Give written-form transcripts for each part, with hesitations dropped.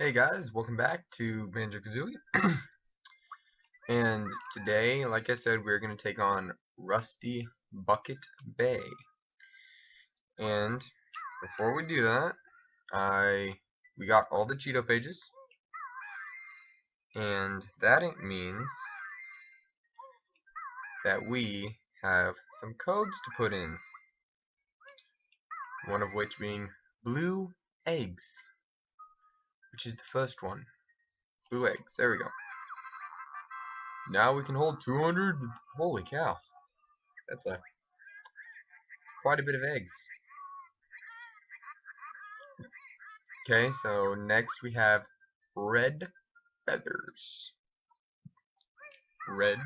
Hey guys, welcome back to Banjo Kazooie. And today, like I said, we're going to take on Rusty Bucket Bay. And before we do that, we got all the Cheeto pages, and that means that we have some codes to put in. One of which being blue eggs, which is the first one. Blue eggs. There we go. Now we can hold 200. Holy cow! That's quite a bit of eggs. Okay, so next we have red feathers. Red.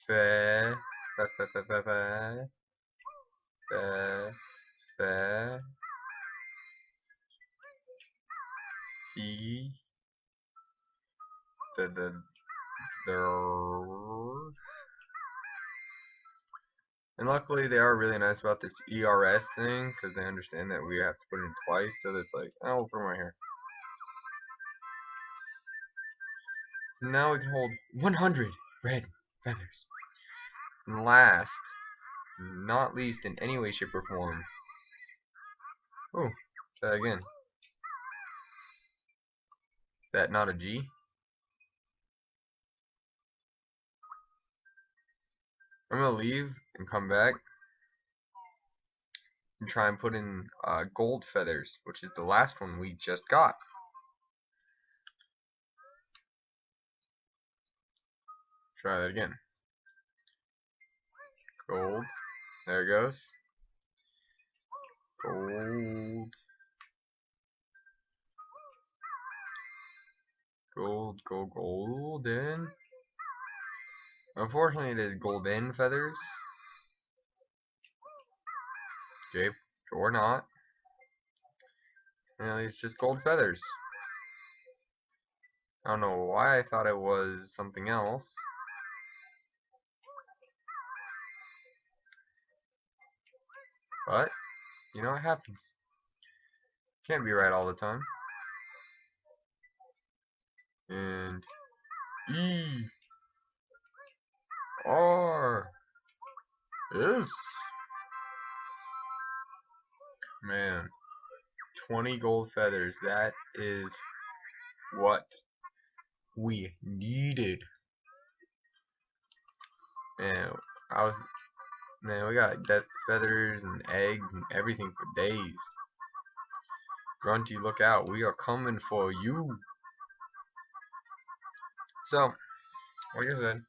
Fe. Fe. Fe. Fe. Fe. Fe. Fe. Fe. Fe. The. And luckily they are really nice about this ERS thing, because they understand that we have to put it in twice, so it's like, oh, we'll put them right here. So now we can hold 100 red feathers. And last, not least in any way, shape, or form. Oh, try that again. Is that not a G? I'm gonna leave and come back and try and put in gold feathers, which is the last one we just got. Try that again. Gold. There it goes. Gold. Gold, gold, golden. Unfortunately, it is golden feathers. Okay, or not. You know, it's just gold feathers. I don't know why I thought it was something else. But, you know, it happens. Can't be right all the time. And E R S. Man, 20 gold feathers. That is what we needed. Man, we got death feathers and eggs and everything for days. Grunty, look out. We are coming for you. So, like I said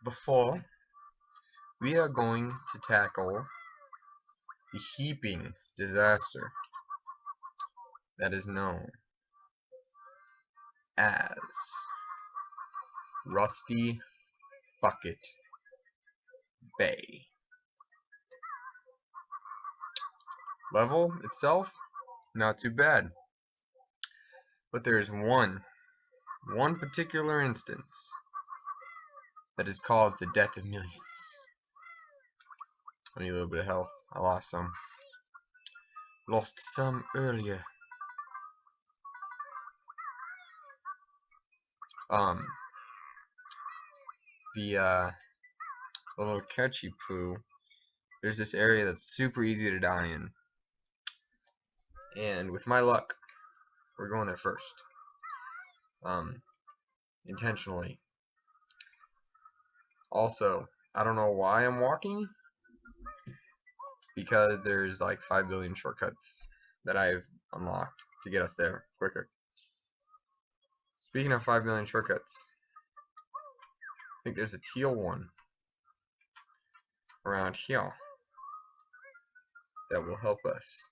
before, we are going to tackle the heaping disaster that is known as Rusty Bucket Bay. Level itself, not too bad. But there is one particular instance that has caused the death of millions. I need a little bit of health. I lost some. Lost some earlier. The little catchy poo. There's this area that's super easy to die in. And with my luck, we're going there first. Intentionally. Also, I don't know why I'm walking, because there's like 5 billion shortcuts that I've unlocked to get us there quicker. Speaking of 5 billion shortcuts, I think there's a teal one around here that will help us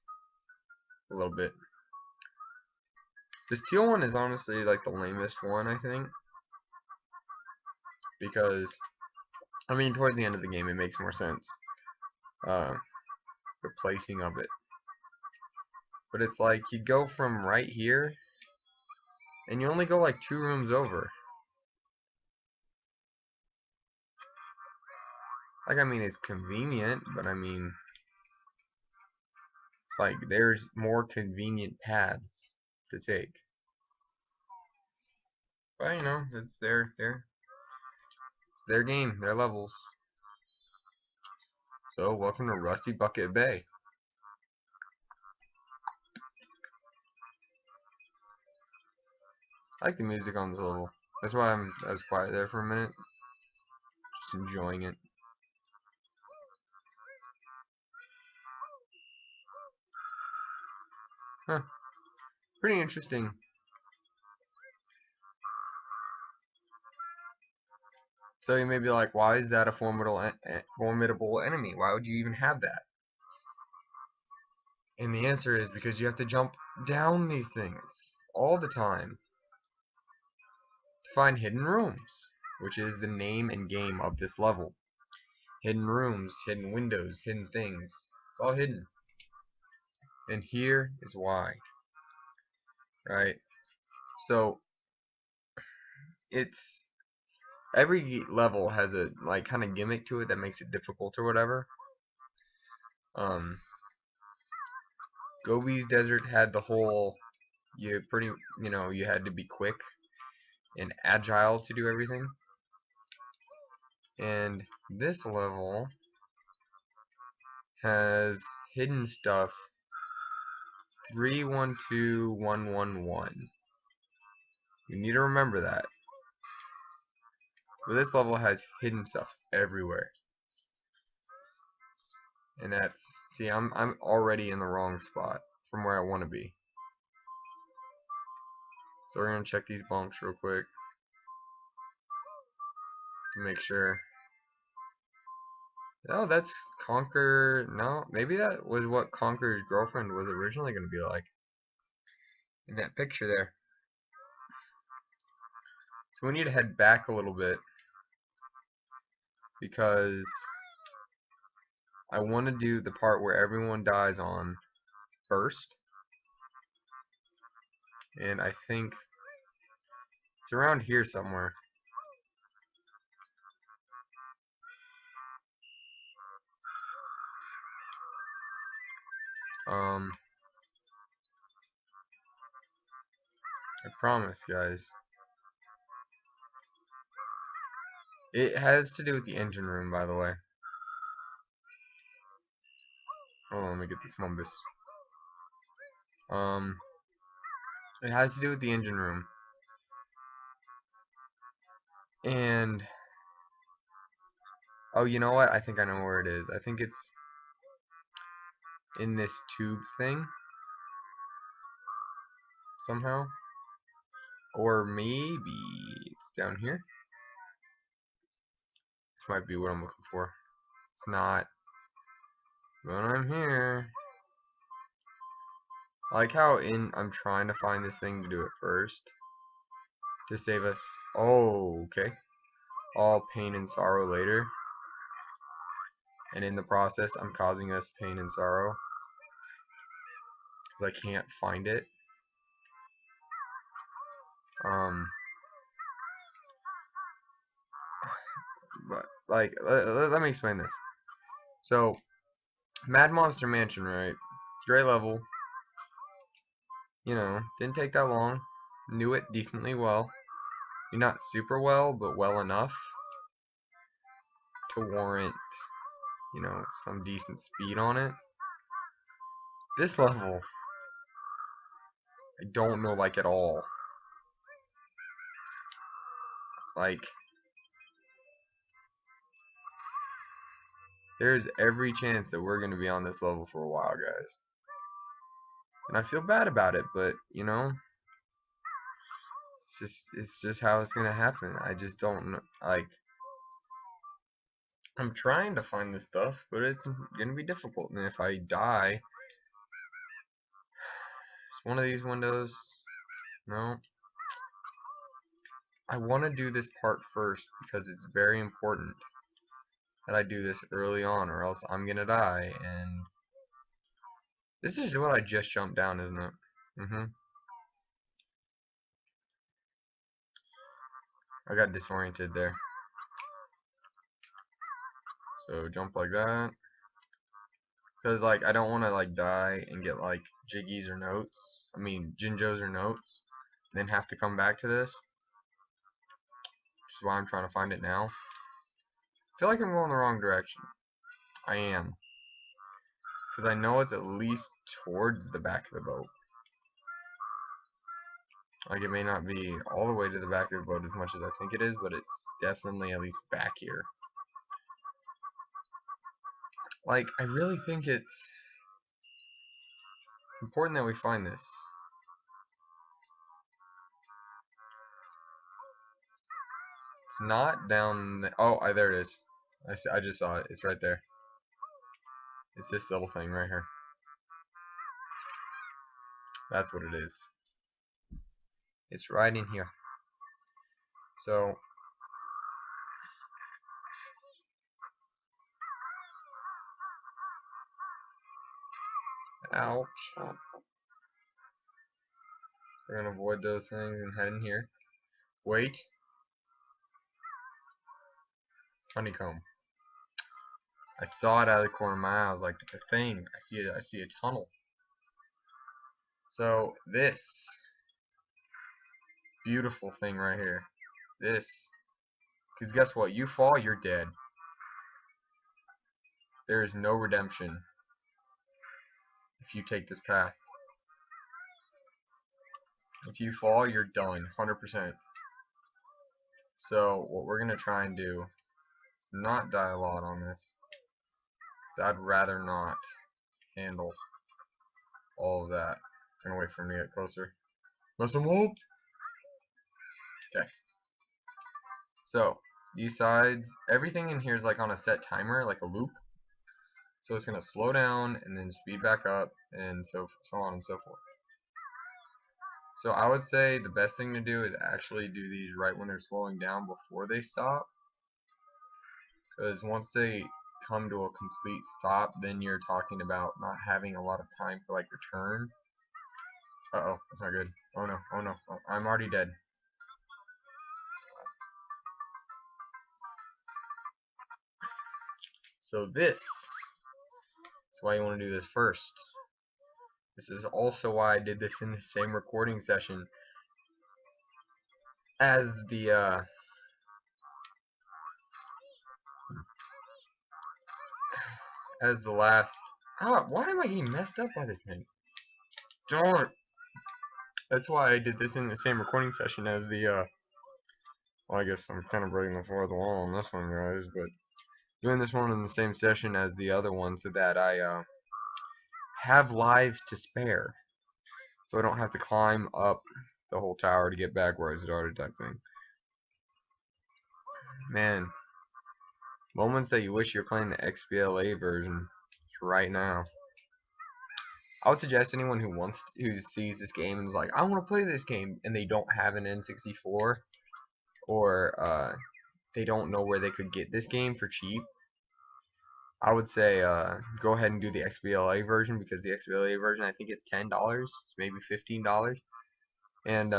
a little bit. This teal one is honestly like the lamest one, I think, because I mean, toward the end of the game it makes more sense, the placing of it. But it's like you go from right here and you only go like 2 rooms over. Like, I mean, it's convenient, but I mean, it's like there's more convenient paths to take. But you know, it's their game, their levels. So welcome to Rusty Bucket Bay. I like the music on this level. That's why I was quiet there for a minute. Just enjoying it. Huh. Pretty interesting. So you may be like, why is that a formidable enemy? Why would you even have that? And the answer is because you have to jump down these things all the time to find hidden rooms, which is the name and game of this level. Hidden rooms, hidden windows, hidden things. It's all hidden. And here is why. Right? So it's every level has a like kind of gimmick to it that makes it difficult or whatever. Gobi's Desert had the whole you had to be quick and agile to do everything. And this level has hidden stuff 312111. You need to remember that. But this level has hidden stuff everywhere. And that's see, I'm already in the wrong spot from where I want to be. So we're gonna check these bunks real quick to make sure. Oh, that's Conker. No, maybe that was what Conker's girlfriend was originally gonna be like in that picture there. So we need to head back a little bit because I want to do the part where everyone dies on first. And I think it's around here somewhere. I promise, guys. It has to do with the engine room, by the way. Hold on, let me get these mumbus. It has to do with the engine room. And oh, you know what? I think I know where it is. I think it's in this tube thing somehow. Or maybe it's down here. This might be what I'm looking for. It's not. But I'm here. I like how I'm trying to find this thing to do it first. To save us. Oh, okay. All pain and sorrow later. And in the process, I'm causing us pain and sorrow. Because I can't find it. But, like, let me explain this. So, Mad Monster Mansion, right? Great level. You know, didn't take that long. Knew it decently well. Not super well, but well enough to warrant, you know, some decent speed on it. This level, I don't know, like, at all. Like, there's every chance that we're going to be on this level for a while, guys. And I feel bad about it, but, you know, it's just how it's going to happen. I just don't know, like, I'm trying to find this stuff, but it's going to be difficult. And if I die, it's one of these windows. No. I want to do this part first because it's very important that I do this early on, or else I'm gonna die. And this is what I just jumped down, isn't it? I got disoriented there. So jump like that. Because, like, I don't want to, like, die and get, like, jiggies or notes. I mean, Jinjos or notes. And then have to come back to this. Which is why I'm trying to find it now. I feel like I'm going the wrong direction. I am. Because I know it's at least towards the back of the boat. Like, it may not be all the way to the back of the boat as much as I think it is, but it's definitely at least back here. Like, I really think it's important that we find this. It's not down there. Oh, there it is. I just saw it. It's right there. It's this little thing right here. That's what it is. It's right in here. So, ouch. We're gonna avoid those things and head in here. Wait. Honeycomb. I saw it out of the corner of my eye. I was like, it's a thing. I see a tunnel. So this beautiful thing right here. This. Because guess what? You fall, you're dead. There is no redemption if you take this path. If you fall, you're done. 100%. So what we're going to try and do is not die a lot on this. Because I'd rather not handle all of that. I'm going to wait for him to get closer. Mess him up. Okay. So, these sides, everything in here is like on a set timer, like a loop. So it's going to slow down and then speed back up and so on and so forth. So I would say the best thing to do is actually do these right when they're slowing down before they stop. Because once they come to a complete stop, then you're talking about not having a lot of time for like return. Uh-oh, that's not good. Oh no, oh no, oh, I'm already dead. So this is why you want to do this first. This is also why I did this in the same recording session as the last. Why am I getting messed up by this thing? Darn. That's why I did this in the same recording session as the well, I guess I'm kind of breaking the fourth wall on this one, guys, but doing this one in the same session as the other one so that I have lives to spare, so I don't have to climb up the whole tower to get back where I started, type thing. Man, moments that you wish you were playing the XBLA version right now. I would suggest anyone who sees this game and is like, I want to play this game, and they don't have an N64, or they don't know where they could get this game for cheap, I would say go ahead and do the XBLA version, because the XBLA version, I think it's $10, maybe $15, and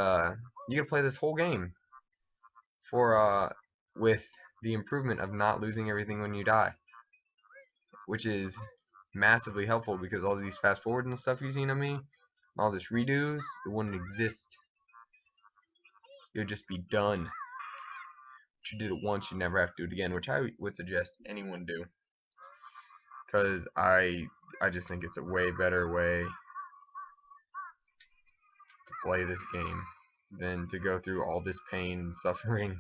you can play this whole game for with the improvement of not losing everything when you die, which is massively helpful, because all these fast forward and stuff you've seen of me, all this redos, it wouldn't exist. It would just be done. But you did it once, you never have to do it again, which I would suggest anyone do, because I just think it's a way better way to play this game than to go through all this pain and suffering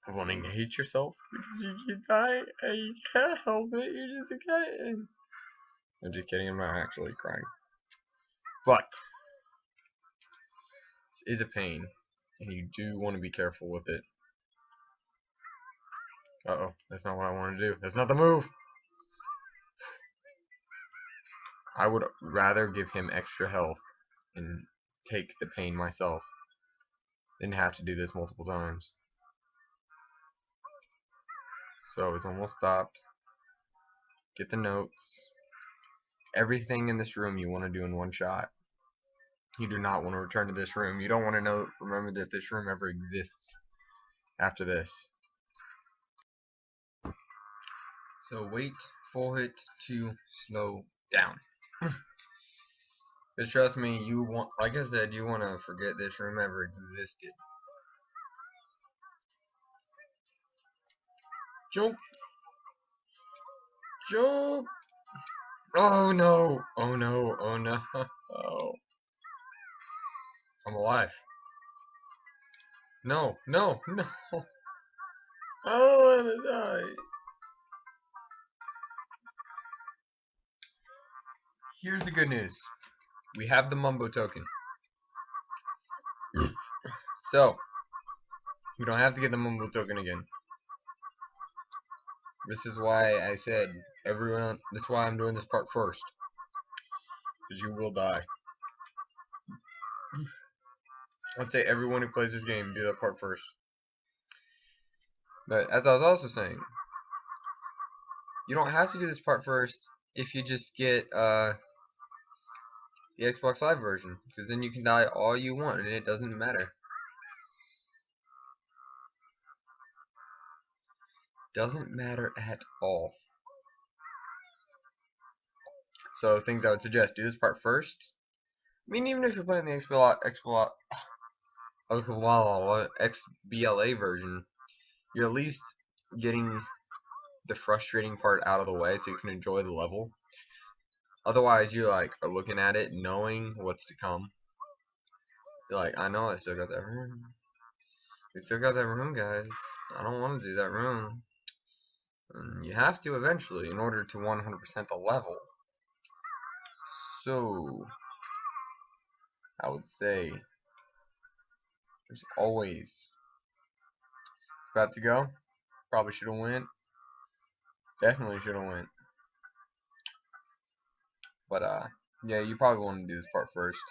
of wanting to hate yourself because you keep dying and you can't help it. You're just okay. I'm just kidding. I'm not actually crying, but this is a pain, and you do want to be careful with it. Uh-oh, that's not what I want to do. That's not the move. I would rather give him extra health and take the pain myself than have to do this multiple times. So it's almost stopped. Get the notes. Everything in this room you want to do in one shot. You do not want to return to this room. You don't want to remember that this room ever exists after this. So wait for it to slow down. Because trust me, you want, like I said, you want to forget this room ever existed. Jump! Jump! Oh no! Oh no! Oh no! Oh. I'm alive. No! No! No! I don't want to die. Here's the good news. We have the Mumbo token. So, we don't have to get the Mumbo token again. This is why I said, everyone, this is why I'm doing this part first. Because you will die. I'd say everyone who plays this game do that part first. But as I was also saying, you don't have to do this part first if you just get the Xbox Live version, because then you can die all you want and it doesn't matter. Doesn't matter at all. So things I would suggest: do this part first. I mean, even if you're playing the XBLA version, you're at least getting the frustrating part out of the way so you can enjoy the level. Otherwise, you like are looking at it knowing what's to come. You're like, I know I still got that room. We still got that room, guys. I don't want to do that room. And you have to eventually in order to 100% the level. So, I would say there's always. It's about to go. Probably should have went. Definitely should have went. But yeah, you probably want to do this part first.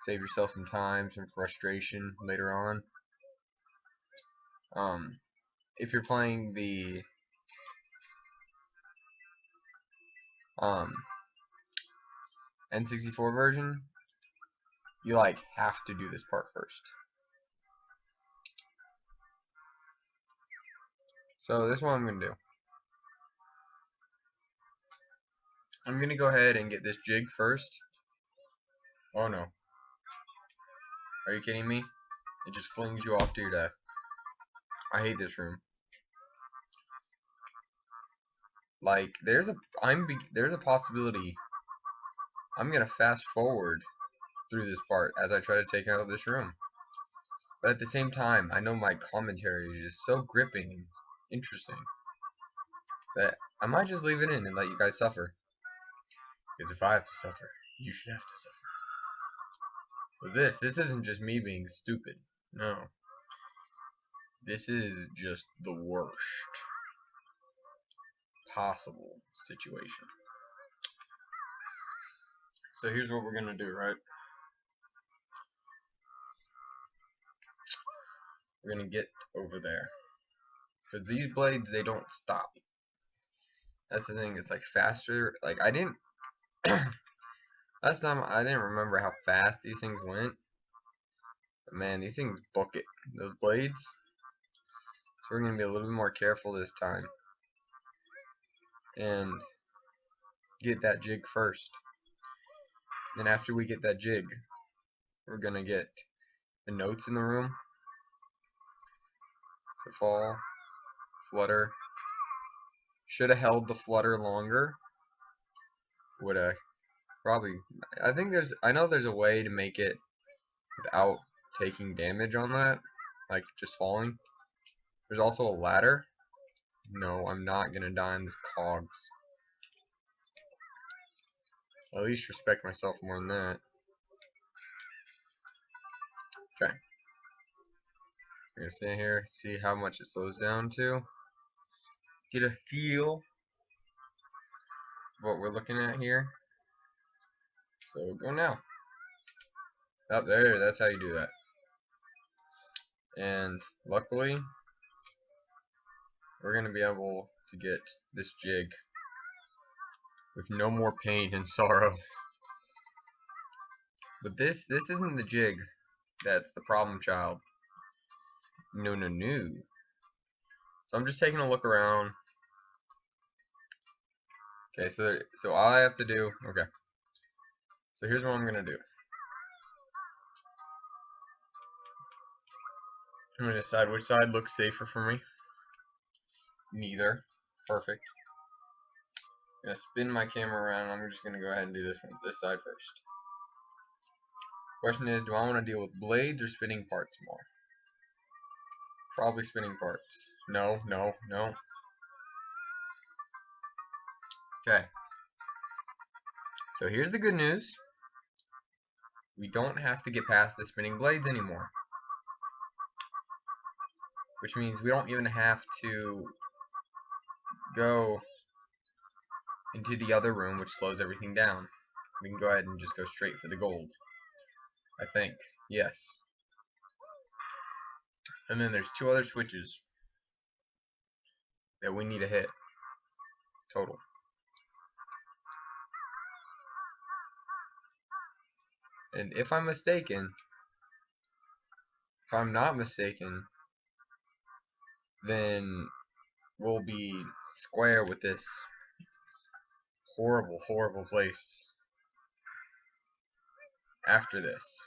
Save yourself some time, some frustration later on. If you're playing the N64 version, you like have to do this part first. So this is what I'm gonna do. I'm gonna go ahead and get this jig first. Oh no. Are you kidding me? It just flings you off to your death. I hate this room. Like there's a possibility I'm gonna fast forward through this part as I try to take out this room. But at the same time, I know my commentary is just so gripping and interesting that I might just leave it in and let you guys suffer. Because if I have to suffer, you should have to suffer. But this isn't just me being stupid. No. This is just the worst possible situation. So here's what we're gonna do, right? We're gonna get over there. Because these blades, they don't stop. That's the thing, it's like faster. Like I didn't last time I didn't remember how fast these things went. But man, these things book it. Those blades. So we're gonna be a little bit more careful this time. And get that jig first. Then after we get that jig, we're gonna get the notes in the room. So fall, flutter. Should have held the flutter longer. Would have probably. I know there's a way to make it without taking damage on that, like just falling. There's also a ladder. No, I'm not gonna die in this cogs. At least respect myself more than that. Okay. I'm gonna stand here, see how much it slows down to. Get a feel of what we're looking at here. So we'll go now. Up there, that's how you do that. And luckily, we're gonna be able to get this jig with no more pain and sorrow. But this isn't the jig that's the problem child. No. So I'm just taking a look around. Okay, so all I have to do, okay. So here's what I'm gonna do. I'm gonna decide which side looks safer for me. Neither. Perfect. I'm gonna spin my camera around. I'm just gonna go ahead and do this side first. Question is, do I want to deal with blades or spinning parts more? Probably spinning parts. No, no, no. Okay. So here's the good news. We don't have to get past the spinning blades anymore. Which means we don't even have to go into the other room, which slows everything down. We can go ahead and just go straight for the gold. I think. Yes. And then there's 2 other switches that we need to hit. Total. And if I'm not mistaken, then we'll be square with this horrible, horrible place after this.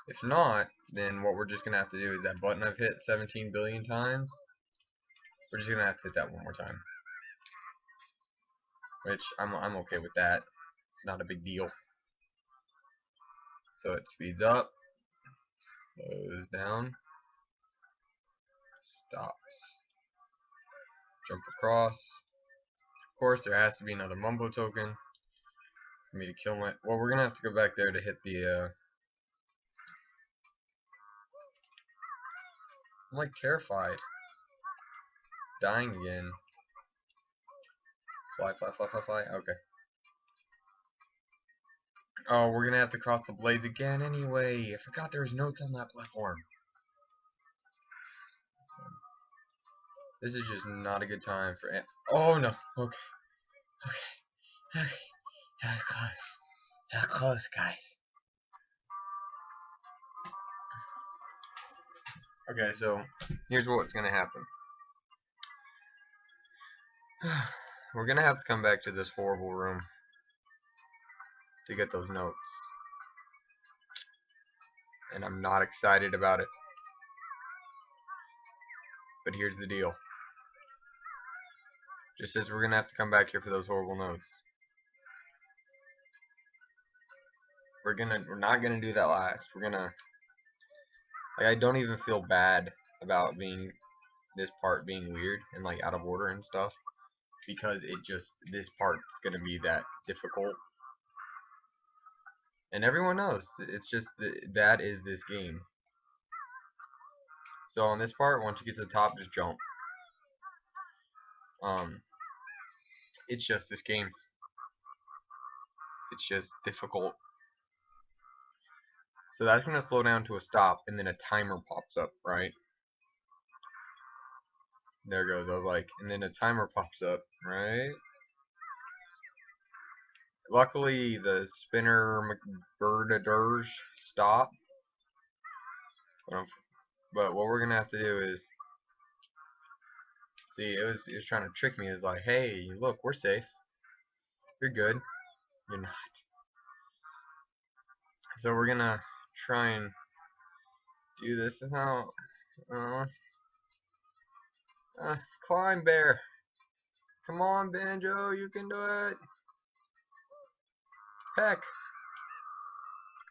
If not, then what we're just gonna have to do is that button I've hit 17 billion times. We're just gonna have to hit that one more time, which I'm okay with that. It's not a big deal. So it speeds up, slows down, stops, jump across. Of course, there has to be another mumbo token for me to kill my. Well, we're gonna have to go back there to hit the. I'm like terrified. Dying again. Fly, fly, fly, fly, fly. Okay. Oh, we're gonna have to cross the blades again anyway. I forgot there was notes on that platform. This is just not a good time for. Oh no. Okay. Okay. Okay. That was close. That was close, guys. Okay, so here's what's gonna happen. We're gonna have to come back to this horrible room to get those notes. And I'm not excited about it. But here's the deal. Just as we're gonna have to come back here for those horrible notes. We're not gonna do that last. We're gonna, like, I don't even feel bad about this part being weird and like out of order and stuff, because this part's gonna be that difficult. And everyone knows, it's just that is this game. So on this part, once you get to the top, just jump. It's just this game. It's just difficult. So that's gonna slow down to a stop, and then a timer pops up, right? There it goes. I was like, and then a timer pops up, right? Luckily, the spinner McBirdadurge stopped. But what we're gonna have to do is, see, it was trying to trick me. It was like, hey, look, we're safe. You're good. You're not. So we're gonna try and do this without. Climb, bear. Come on, Banjo, you can do it. Heck.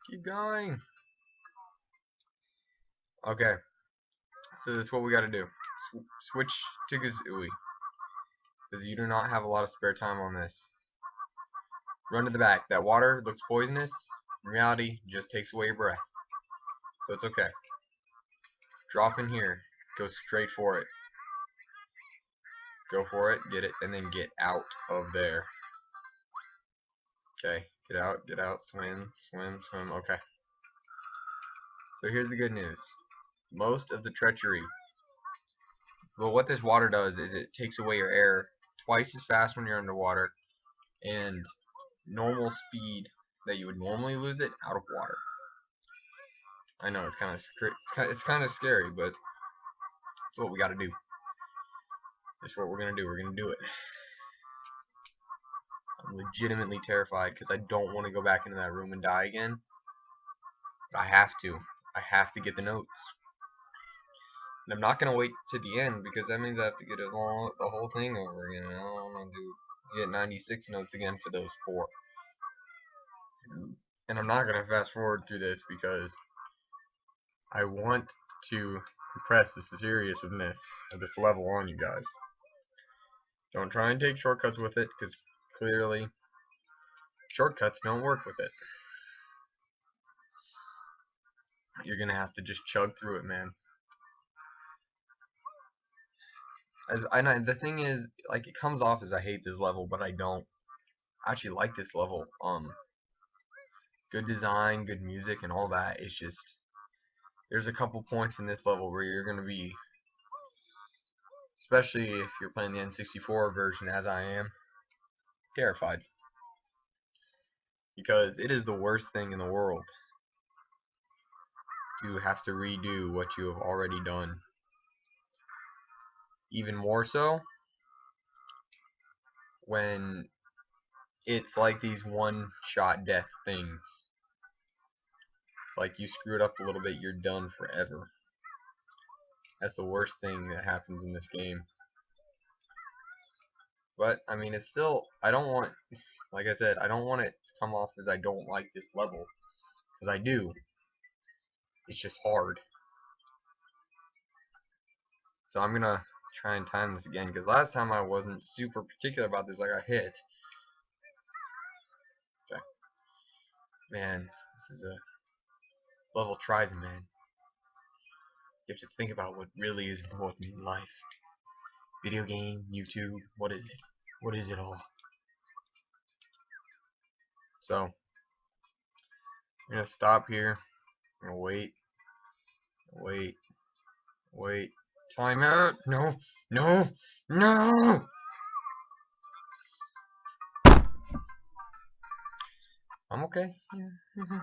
Keep going. Okay. So this is what we gotta do. Switch to Kazooie. Because you do not have a lot of spare time on this. Run to the back. That water looks poisonous. In reality, just takes away your breath. So it's okay. Drop in here. Go straight for it. Go for it, get it, and then get out of there. Okay, get out, swim, swim, swim. Okay. So here's the good news. Most of the treachery. Well, what this water does is it takes away your air twice as fast when you're underwater, and normal speed that you would normally lose it out of water. I know it's kind of scary, but it's what we got to do. It's what we're gonna do. We're gonna do it. I'm legitimately terrified because I don't want to go back into that room and die again. But I have to. I have to get the notes. And I'm not going to wait to the end because that means I have to get the whole thing over. You know, I'm going to get 96 notes again for those 4. And I'm not going to fast forward through this because I want to impress the seriousness of this level on you guys. Don't try and take shortcuts with it because clearly shortcuts don't work with it. You're going to have to just chug through it, man. The thing is, like, it comes off as I hate this level, but I don't. I actually like this level. Good design, good music, and all that. It's just, there's a couple points in this level where you're gonna be, especially if you're playing the N64 version as I am, terrified. Because it is the worst thing in the world to have to redo what you have already done. Even more so when it's like these one-shot death things. It's like you screw it up a little bit, you're done forever. That's the worst thing that happens in this game. But, I mean, it's still, I don't want, like I said, I don't want it to come off as I don't like this level. Because I do. It's just hard. So I'm gonna try and time this again, because last time I wasn't super particular about this. I got hit. Okay. Man, this is a level tries a man. You have to think about what really is important in life. Video game, YouTube, what is it? What is it all? So, I'm gonna stop here. I'm gonna wait. Wait. Time out. No. I'm okay. Yeah.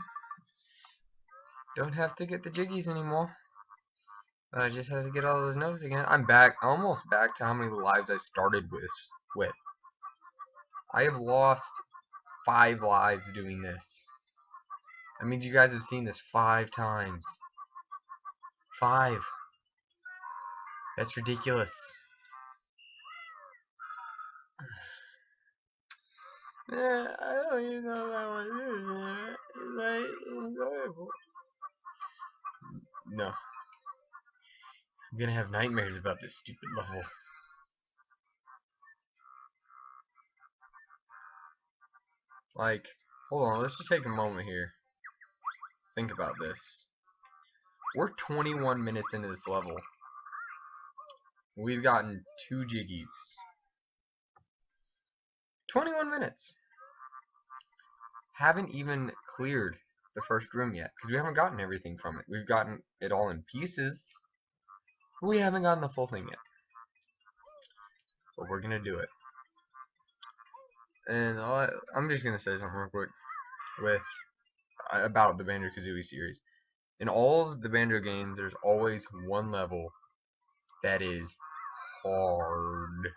Don't have to get the jiggies anymore. But I just have to get all those notes again. I'm back. Almost back to how many lives I started with. I have lost 5 lives doing this. That means you guys have seen this 5 times. 5. That's ridiculous. I don't even know if I want to do that. It's like enjoyable. No. I'm gonna have nightmares about this stupid level. Like, hold on, let's just take a moment here. Think about this. We're 21 minutes into this level. We've gotten 2 jiggies. 21 minutes. Haven't even cleared the first room yet, because we haven't gotten everything from it. We've gotten it all in pieces. We haven't gotten the full thing yet. But we're gonna do it. And I'm just gonna say something real quick about the Banjo Kazooie series. In all of the Banjo games, there's always one level that is hard.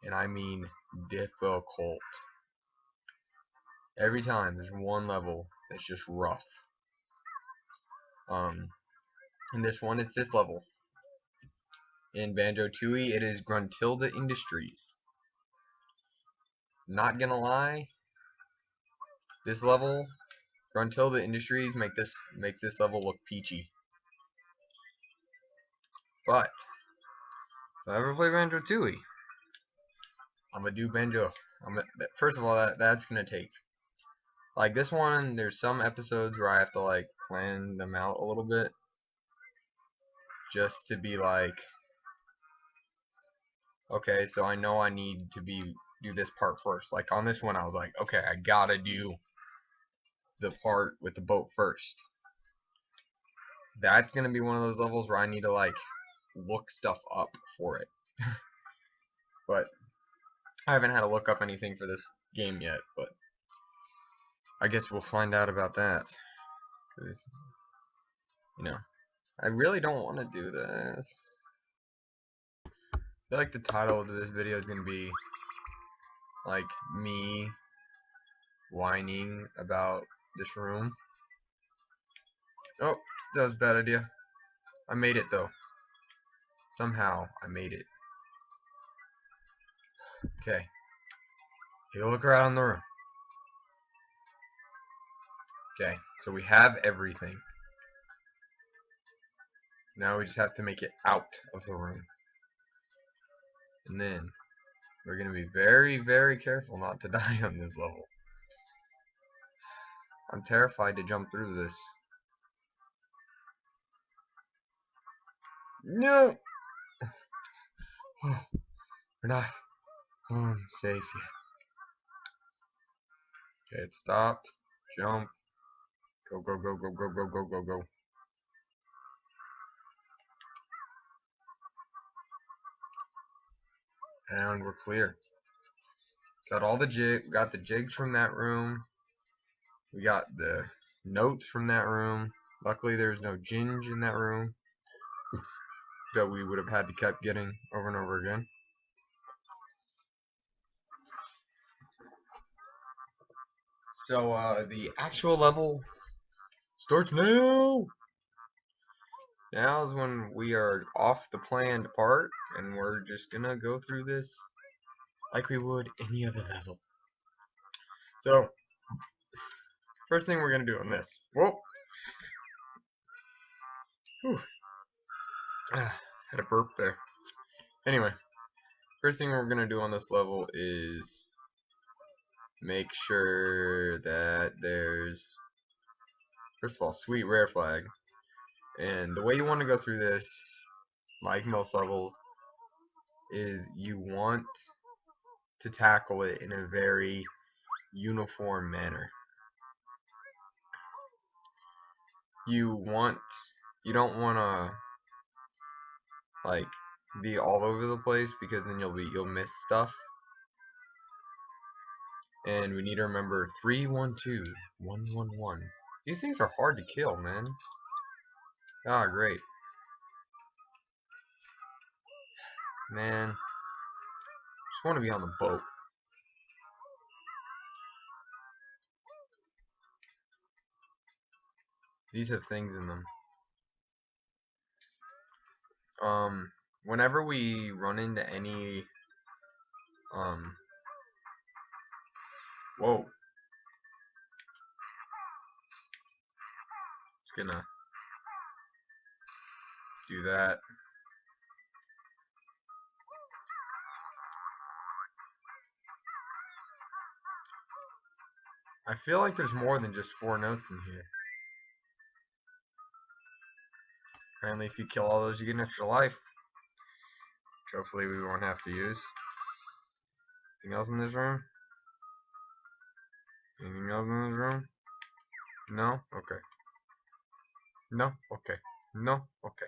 And I mean difficult. Every time there's one level that's just rough. In this one, it's this level. In Banjo Tooie, it is Gruntilda Industries. Not gonna lie, this level, Gruntilda Industries makes this level look peachy. But if I ever play Banjo Tooie, I'm gonna do Banjo. First of all, that's gonna take, like, this one. There's some episodes where I have to like plan them out a little bit, just to be like, okay, so I know I need to do this part first. Like on this one, I was like, okay, I gotta do the part with the boat first. That's gonna be one of those levels where I need to like look stuff up for it. But I haven't had to look up anything for this game yet, but I guess we'll find out about that. Because, you know, I really don't want to do this. I feel like the title of this video is going to be like me whining about this room. Oh, that was a bad idea. I made it though. Somehow I made it. Okay. Take a look around the room. Okay, so we have everything. Now we just have to make it out of the room. And then we're going to be very, very careful not to die on this level. I'm terrified to jump through this. No! Oh, we're not safe yet. Okay, it stopped. Jump. Go, go, go, go, go, go, go, go, go. And we're clear. Got all the got the jigs from that room. We got the notes from that room. Luckily there's no ginge in that room that we would have had to keep getting over and over again. So the actual level starts now. Now is when we are off the planned part, and we're just gonna go through this like we would any other level. So, first thing we're gonna do on this. Whoa! Whew. Had a burp there. Anyway, first thing we're gonna do on this level is make sure that there's, first of all, sweet rare flag. And the way you want to go through this, like most levels, is you want to tackle it in a very uniform manner. You don't want to like be all over the place, because then you'll miss stuff. And we need to remember 312 111. These things are hard to kill, man. Ah, great. Man, just want to be on the boat. These have things in them. Whenever we run into any whoa. It's gonna do that. I feel like there's more than just 4 notes in here. Apparently if you kill all those you get an extra life. Which hopefully we won't have to use. Anything else in this room? Anything else in this room? No? Okay. No? Okay. No? Okay.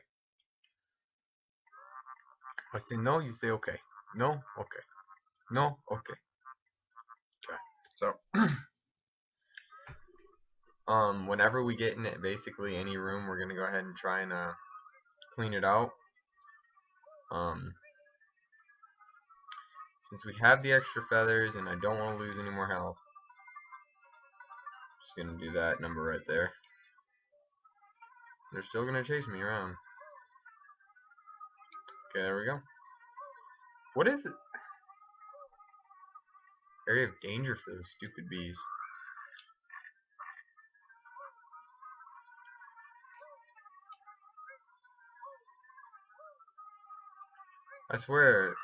I say no, you say okay. No? Okay. No? Okay. Okay. So whenever we get in it, basically any room, we're gonna go ahead and try and clean it out. Since we have the extra feathers and I don't want to lose any more health, just gonna do that number right there. They're still gonna chase me around. Okay, there we go. What is it? Area of danger for those stupid bees. I swear,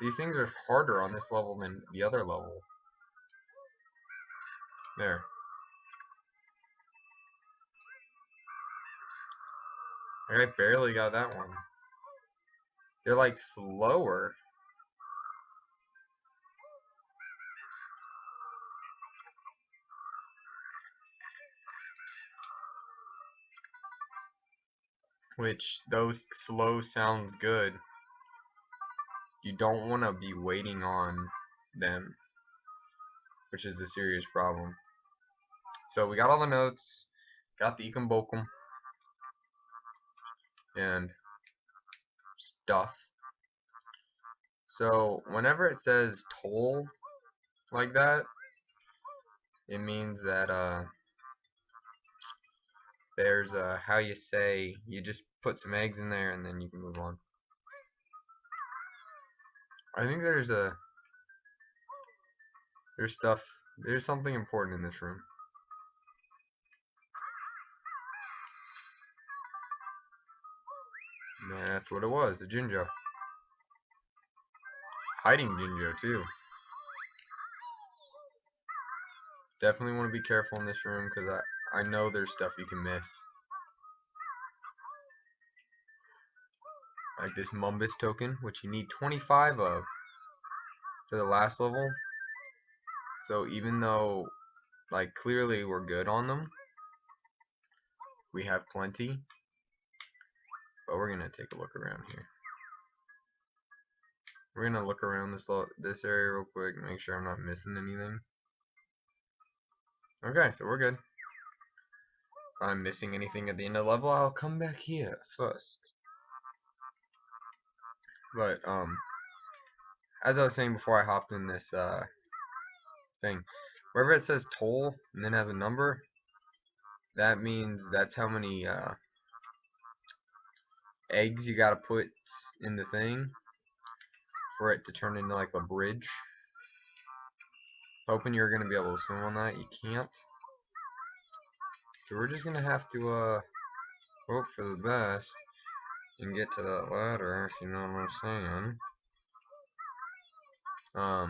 these things are harder on this level than the other level. There. I barely got that one. They're like slower. Which, those slow sounds good. You don't want to be waiting on them, which is a serious problem. So we got all the notes, got the Ecum Bokum, and stuff. So whenever it says toll, like that, it means that there's how you say, you just put some eggs in there and then you can move on. I think there's something important in this room. Yeah, that's what it was, a Jinjo. Hiding Jinjo too. Definitely want to be careful in this room because I know there's stuff you can miss. Like this Mumbus token, which you need 25 of for the last level. So even though, like, clearly we're good on them, we have plenty. But we're gonna take a look around here. We're gonna look around this area real quick and make sure I'm not missing anything. Okay, so we're good. If I'm missing anything at the end of the level, I'll come back here first. But as I was saying before I hopped in this thing, wherever it says toll and then has a number, that means that's how many eggs you gotta put in the thing for it to turn into like a bridge. Hoping you're gonna be able to swim on that. You can't. So we're just gonna have to hope for the best and get to that ladder, if you know what I'm saying.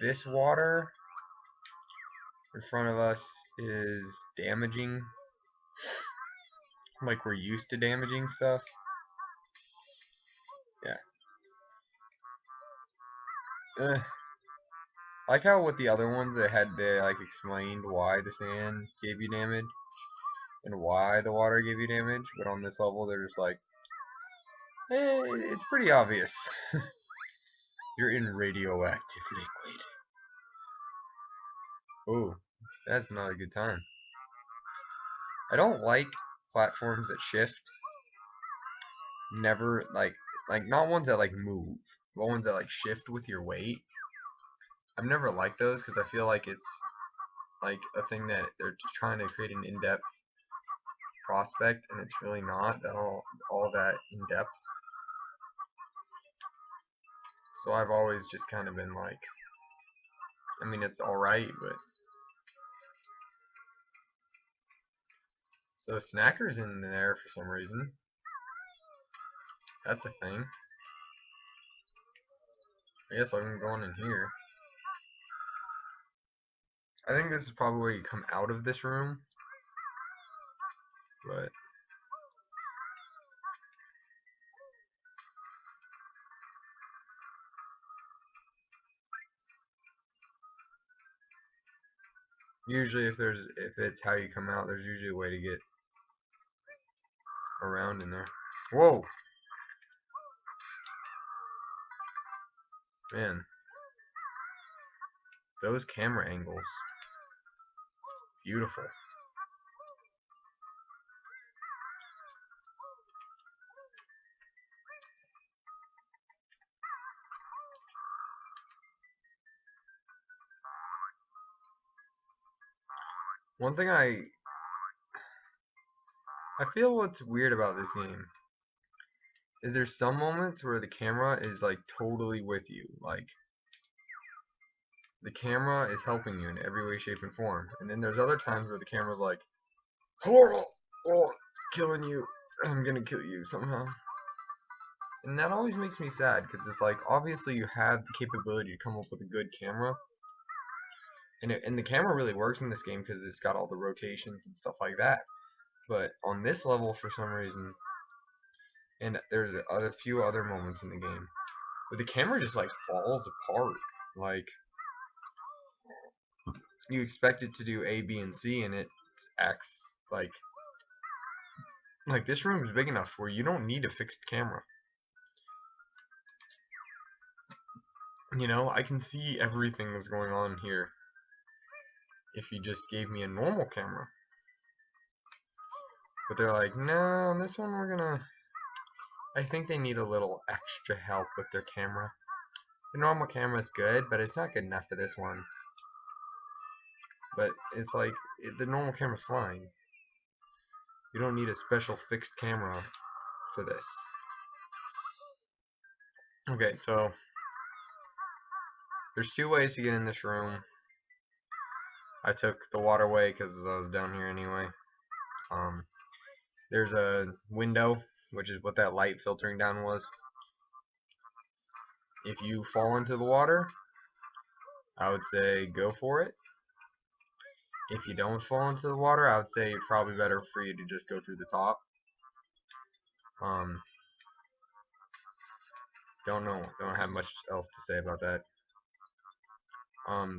This water in front of us is damaging. Like we're used to damaging stuff. Yeah. Like how with the other ones they like explained why the sand gave you damage and why the water gave you damage, but on this level they're just like, it's pretty obvious. You're in radioactive liquid. Oh, that's not a good time. I don't like platforms that shift. Never like not ones that like move, but ones that like shift with your weight. I've never liked those because I feel like it's like a thing that they're just trying to create an in-depth prospect, and it's really not that all that in-depth. So I've always just kind of been like, I mean, it's alright, but so Snacker's in there for some reason. That's a thing. I guess I can go on in here. I think this is probably where you come out of this room, but usually if it's how you come out, there's usually a way to get around in there. Whoa! Man. Those camera angles. Beautiful. One thing I feel what's weird about this game is there's some moments where the camera is like totally with you. Like the camera is helping you in every way, shape, and form. And then there's other times where the camera's like, oh, killing you. I'm gonna kill you somehow. And that always makes me sad because it's like obviously you have the capability to come up with a good camera. And the camera really works in this game because it's got all the rotations and stuff like that. But on this level, for some reason, and there's a few other moments in the game, but the camera just like falls apart. Like you expect it to do A, B, and C, and it acts like this room is big enough where you don't need a fixed camera. You know, I can see everything that's going on here if you just gave me a normal camera. But they're like, no, on this one I think they need a little extra help with their camera. The normal camera is good, but it's not good enough for this one. But it's like, the normal camera's fine. You don't need a special fixed camera for this. Okay, so there's two ways to get in this room. I took the waterway because I was down here anyway. There's a window, which is what that light filtering down was. If you fall into the water, I would say go for it. If you don't fall into the water, I would say it's probably better for you to just go through the top. Don't have much else to say about that.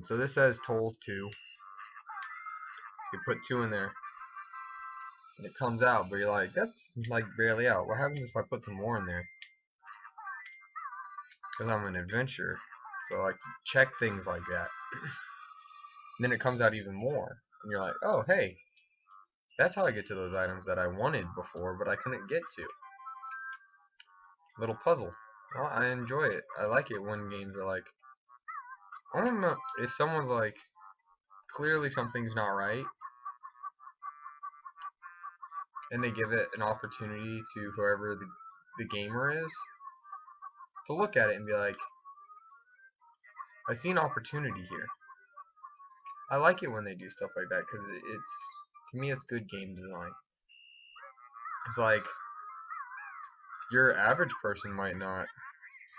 So this says tolls 2. So you put 2 in there, and it comes out, but you're like, that's like barely out. What happens if I put some more in there? Because I'm an adventurer, so I like to check things like that. And then it comes out even more, and you're like, oh hey, that's how I get to those items that I wanted before, but I couldn't get to. Little puzzle. Well, I enjoy it. I like it when games are like, I don't know if someone's like, clearly something's not right, and they give it an opportunity to whoever the gamer is to look at it and be like, I see an opportunity here. I like it when they do stuff like that because it's, to me, it's good game design. It's like, your average person might not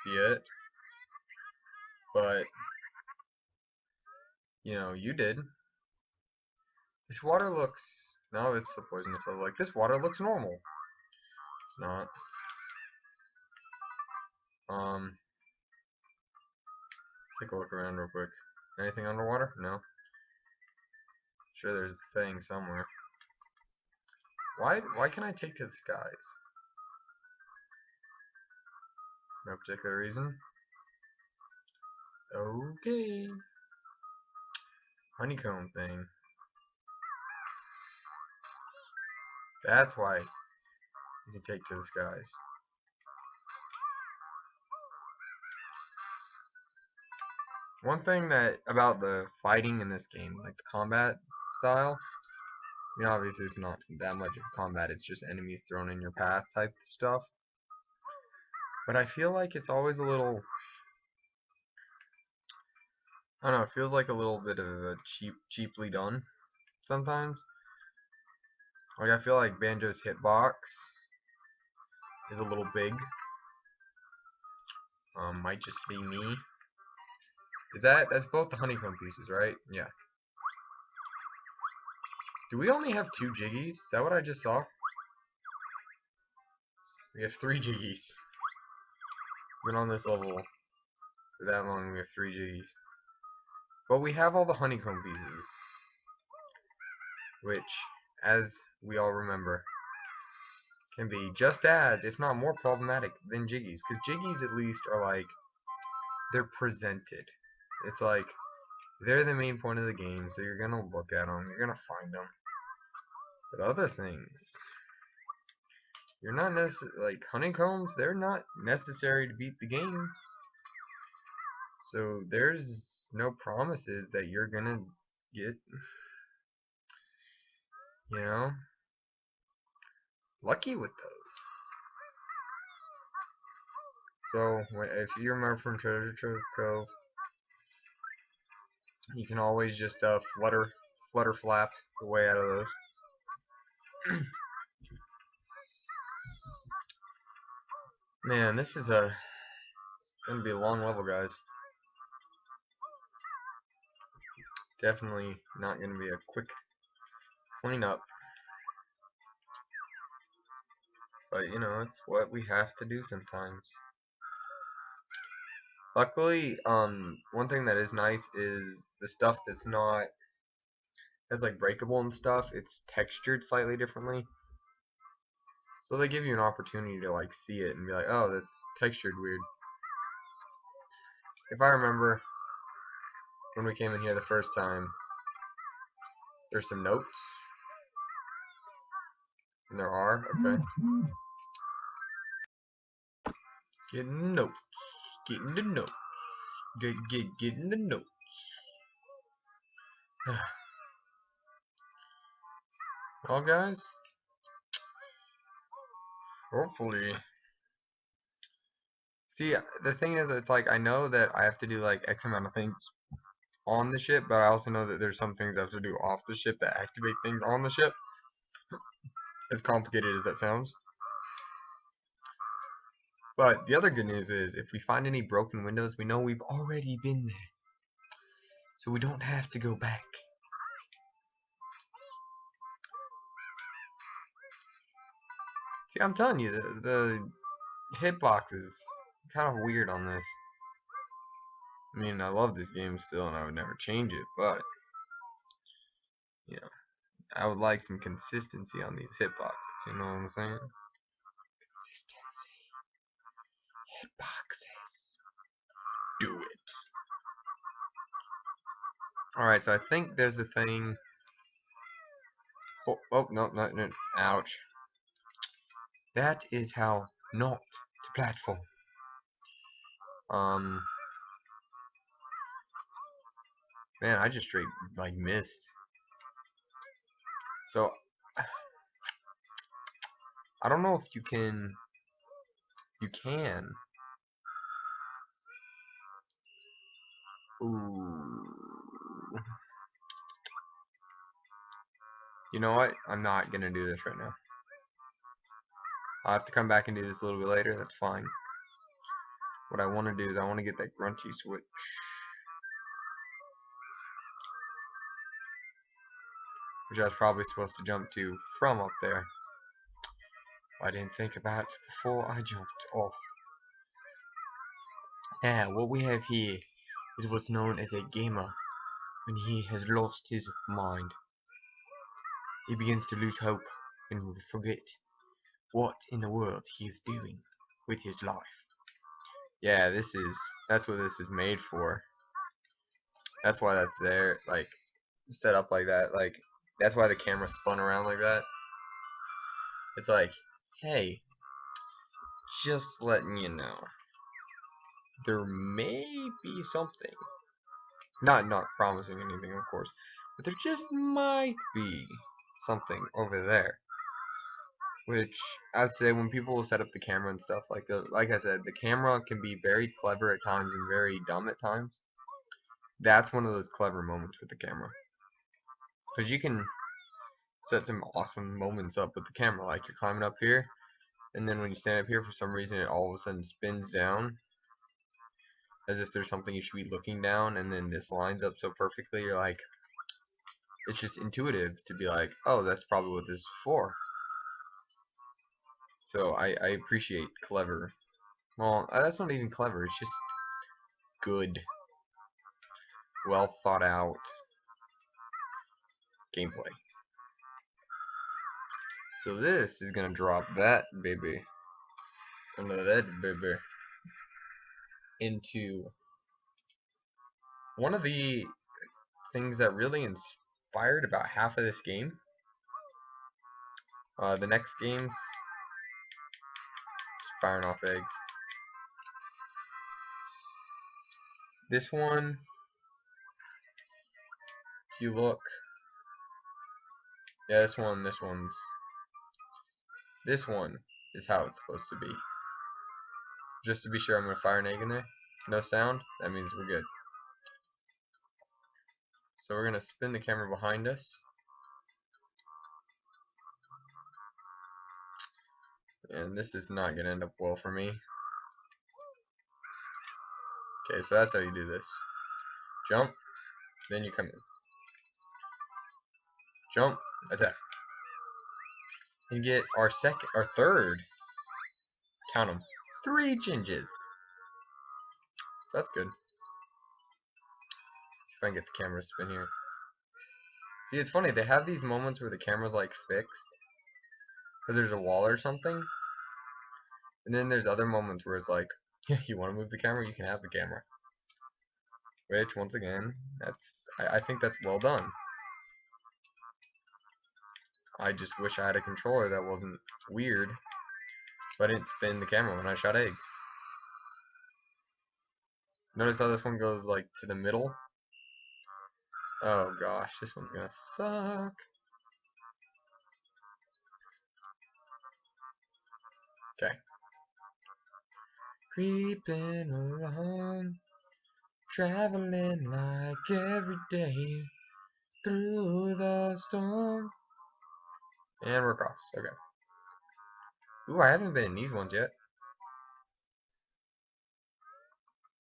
see it, but you know, you did. This water looks, no, it's the poisonous. I was like, this water looks normal. It's not. Take a look around real quick. Anything underwater? No. Sure, there's a thing somewhere. Why can I take to the skies? No particular reason. Okay. Honeycomb thing. That's why you can take to the skies. One thing that about the fighting in this game, like the combat style, you know, obviously it's not that much of combat, it's just enemies thrown in your path type stuff. But I feel like it's always a little, I don't know, it feels like a little bit of a cheaply done sometimes. Like, I feel like Banjo's hitbox is a little big. Might just be me. That's both the honeycomb pieces, right? Yeah. Do we only have 2 Jiggies? Is that what I just saw? We have 3 Jiggies. Been on this level for that long, we have 3 Jiggies. But we have all the honeycomb pieces, which, as we all remember, can be just as, if not more problematic than Jiggies. Because Jiggies at least are like, they're presented. It's like, they're the main point of the game, so you're gonna look at them, you're gonna find them. But other things, you're not necessarily, like honeycombs, they're not necessary to beat the game. So there's no promises that you're gonna get, you know, lucky with those. So if you remember from Treasure Trove Cove, you can always just flutter flap the way out of those. Man, this is gonna be a long level, guys. Definitely not gonna be a quick cleanup. But you know, it's what we have to do sometimes. Luckily, one thing that is nice is the stuff that's like breakable and stuff, it's textured slightly differently. So they give you an opportunity to like see it and be like, oh, that's textured weird. If I remember when we came in here the first time, there's some notes. And there are, okay. Getting the notes. Getting the notes. Get in the notes. Well, guys, hopefully. See, the thing is, it's like I know that I have to do like X amount of things on the ship, but I also know that there's some things I have to do off the ship that activate things on the ship. As complicated as that sounds. But the other good news is, if we find any broken windows, we know we've already been there. So we don't have to go back. See, I'm telling you, the hitbox is kind of weird on this. I mean, I love this game still, and I would never change it, but you know, I would like some consistency on these hitboxes. You know what I'm saying? Consistency. Hitboxes. Do it. All right, so I think there's a thing. Oh, no, no, ouch. That is how not to platform. Man, I just straight like missed. So I don't know if you can. You can. Ooh. You know what? I'm not gonna do this right now. I'll have to come back and do this a little bit later. That's fine. What I want to do is I want to get that grunty switch. Which I was probably supposed to jump to from up there. I didn't think about it before I jumped off. Now, what we have here is what's known as a gamer when he has lost his mind. He begins to lose hope and will forget what in the world he is doing with his life. Yeah, that's what this is made for. That's why that's there, like, set up like that. Like, that's why the camera spun around like that. It's like, hey, just letting you know, there may be something. Not promising anything, of course, but there just might be something over there. Which I'd say when people will set up the camera and stuff like I said, the camera can be very clever at times and very dumb at times. That's one of those clever moments with the camera, because you can set some awesome moments up with the camera, like you're climbing up here, and then when you stand up here, for some reason it all of a sudden spins down as if there's something you should be looking down, and then this lines up so perfectly. You're like, it's just intuitive to be like, oh, that's probably what this is for. So I appreciate clever. Well, that's not even clever. It's just good, well thought out gameplay. So this is gonna drop that baby, into one of the things that really inspired about half of this game. The next game's just firing off eggs. This one, if you look, yeah, this one is how it's supposed to be. Just to be sure, I'm gonna fire an egg in there. No sound, that means we're good. So we're gonna spin the camera behind us. And this is not gonna end up well for me. Okay, so that's how you do this. Jump, then you come in. Jump, attack. And get our third, count them, 3 ginges. So that's good. See if I can get the camera to spin here. See, it's funny, they have these moments where the camera's like fixed, because there's a wall or something. And then there's other moments where it's like, you want to move the camera, you can have the camera. Which, once again, I think that's well done. I just wish I had a controller that wasn't weird, so I didn't spin the camera when I shot eggs. Notice how this one goes like to the middle. Oh gosh, this one's gonna suck. Okay. Creeping along, traveling like every day through the storm. And we're across. Okay. Ooh, I haven't been in these ones yet.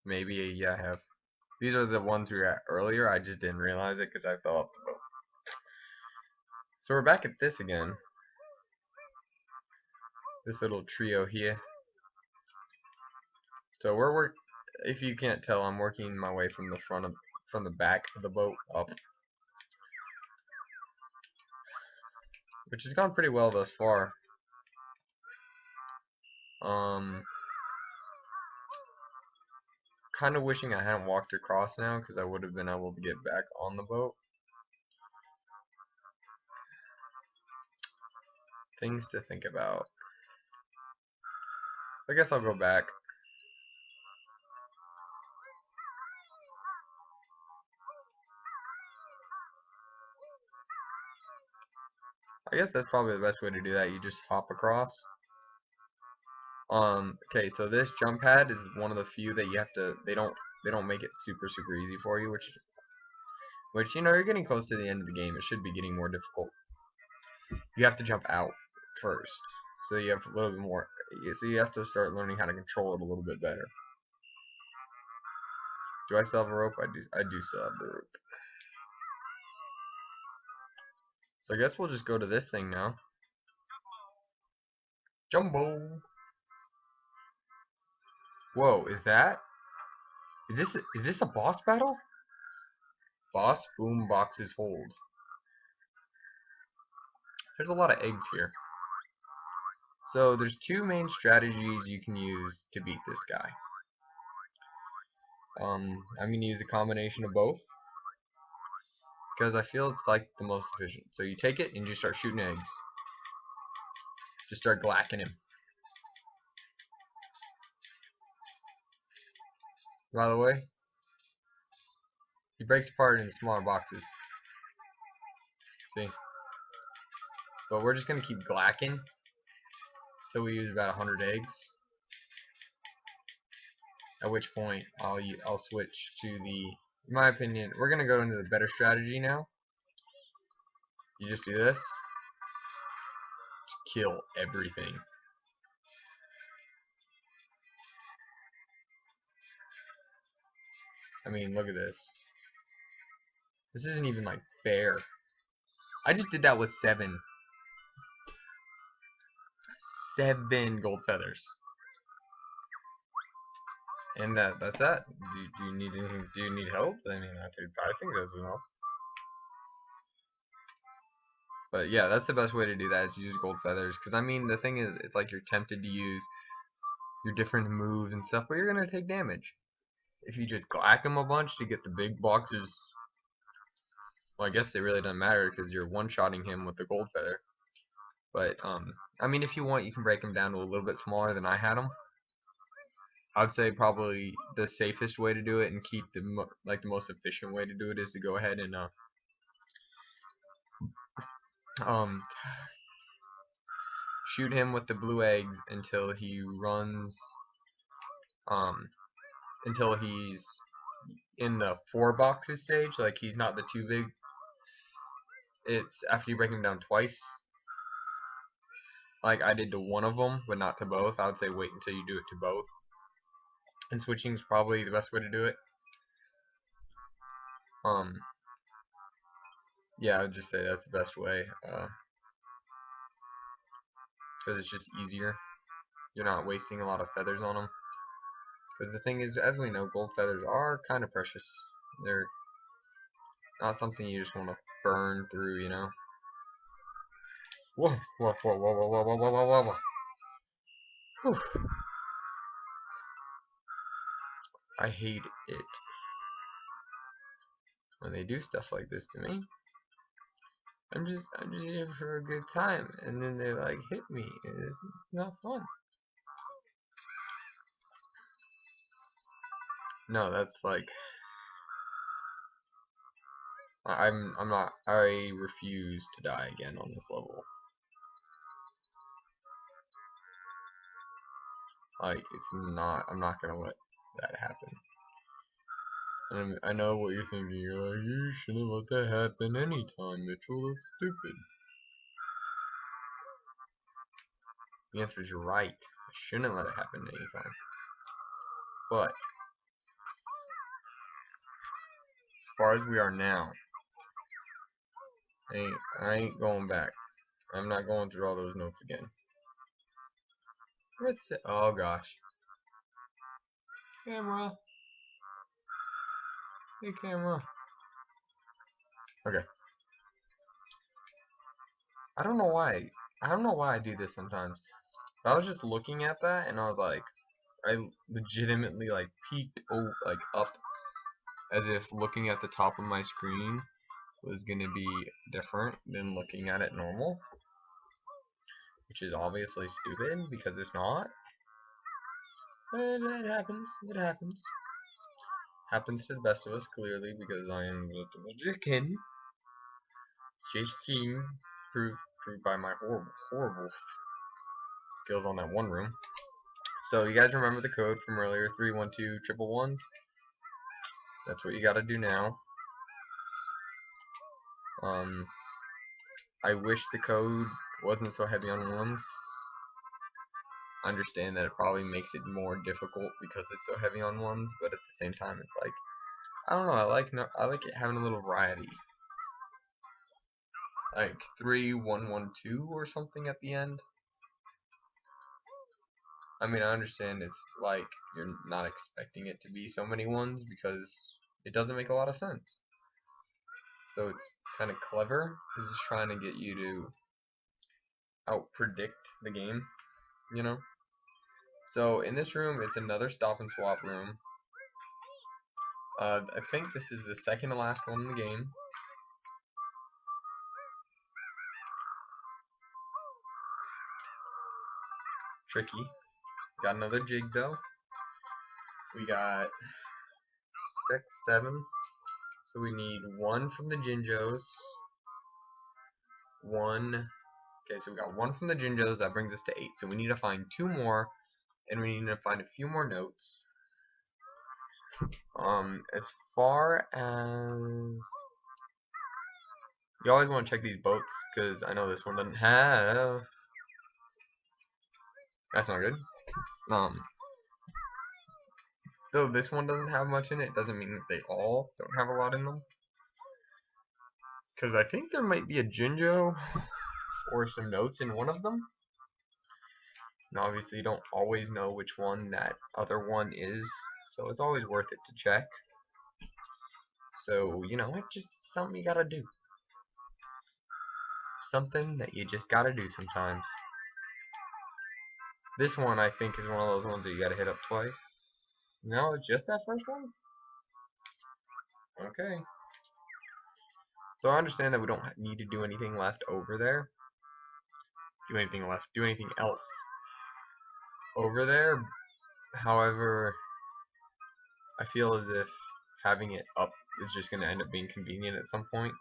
Maybe, yeah, I have. These are the ones we were at earlier. I just didn't realize it because I fell off the boat. So we're back at this again. This little trio here. So if you can't tell, I'm working my way from the back of the boat up, which has gone pretty well thus far. Kind of wishing I hadn't walked across now because I would have been able to get back on the boat. Things to think about. I guess I'll go back. I guess that's probably the best way to do that. You just hop across. Okay, so this jump pad is one of the few that you have to. They don't make it super easy for you, which you know you're getting close to the end of the game. It should be getting more difficult. You have to jump out first, so you have a little bit more. So you have to start learning how to control it a little bit better. Do I still have a rope? I do still have the rope. So I guess we'll just go to this thing now. Jumbo. Whoa, is this a boss battle? Boss boom boxes hold. There's a lot of eggs here. So there's two main strategies you can use to beat this guy. I'm gonna use a combination of both because I feel it's like the most efficient. So you take it and you start shooting eggs. Just start glacking him. By the way, he breaks apart into smaller boxes. See? But we're just gonna keep glacking till we use about 100 eggs. At which point I'll switch to in my opinion, we're gonna go into the better strategy now. You just do this. Just kill everything. I mean, look at this. This isn't even like fair. I just did that with 7 gold feathers. And that's that. Do you need anything? Do you need help? I mean, I think that's enough. But yeah, that's the best way to do that is use gold feathers. Because I mean, the thing is, it's like you're tempted to use your different moves and stuff, but you're gonna take damage. If you just glack them a bunch to get the big boxes, well, I guess it really doesn't matter because you're one-shotting him with the gold feather. But I mean, if you want, you can break them down to a little bit smaller than I had them. I'd say probably the safest way to do it and keep the most efficient way to do it is to go ahead and shoot him with the blue eggs until he runs until he's in the 4 boxes stage, like he's not the too big. It's after you break him down twice. Like I did to one of them, but not to both. I would say wait until you do it to both. And switching is probably the best way to do it. Yeah, I would just say that's the best way. Because it's just easier. You're not wasting a lot of feathers on them. Because the thing is, as we know, gold feathers are kind of precious. They're not something you just want to burn through, you know. Whoa, whoa, whoa, whoa, whoa, whoa, whoa, whoa, whoa, whoa. Whew. I hate it when they do stuff like this to me. I'm just here for a good time, and then they like hit me, and it's not fun. No, that's like I'm not. I refuse to die again on this level. Like it's not. I'm not gonna let that happen. And I know what you're thinking. You're like, you shouldn't let that happen anytime, Mitchell. That's stupid. The answer is you're right. I shouldn't let it happen anytime. But as far as we are now, I ain't going back. I'm not going through all those notes again. Let's say, oh gosh. Camera. Hey camera. Okay. I don't know why. I don't know why I do this sometimes. But I was just looking at that and I was like, I legitimately like peeked like up as if looking at the top of my screen was gonna be different than looking at it normal, which is obviously stupid because it's not. But it happens. It happens. Happens to the best of us, clearly, because I am the magician. Just proved by my horrible skills on that one room. So you guys remember the code from earlier, 312 111s? That's what you gotta do now. I wish the code wasn't so heavy on ones. I understand that it probably makes it more difficult because it's so heavy on ones, but at the same time, it's like I don't know. I like it having a little variety, like 3112 or something at the end. I mean, I understand it's like you're not expecting it to be so many ones because it doesn't make a lot of sense. So it's kind of clever because it's trying to get you to out predict the game, you know. So in this room, it's another stop and swap room. I think this is the second to last one in the game. Tricky. Got another jig though. We got 6, 7. So we need 1 from the Jinjos. 1. Okay, so we got 1 from the Jinjos. That brings us to 8. So we need to find 2 more, and we need to find a few more notes. As far as you always want to check these boats because I know this one doesn't have. That's not good. Though this one doesn't have much in it, doesn't mean that they all don't have a lot in them. Because I think there might be a Jinjo or some notes in one of them. And obviously you don't always know which one that other one is, so it's always worth it to check. So, you know, it's just something you gotta do. Something that you just gotta do sometimes. This one, I think, is one of those ones that you gotta hit up twice. No, it's just that first one? Okay. So I understand that we don't need to do anything left over there. Do anything else over there. However, I feel as if having it up is just going to end up being convenient at some point.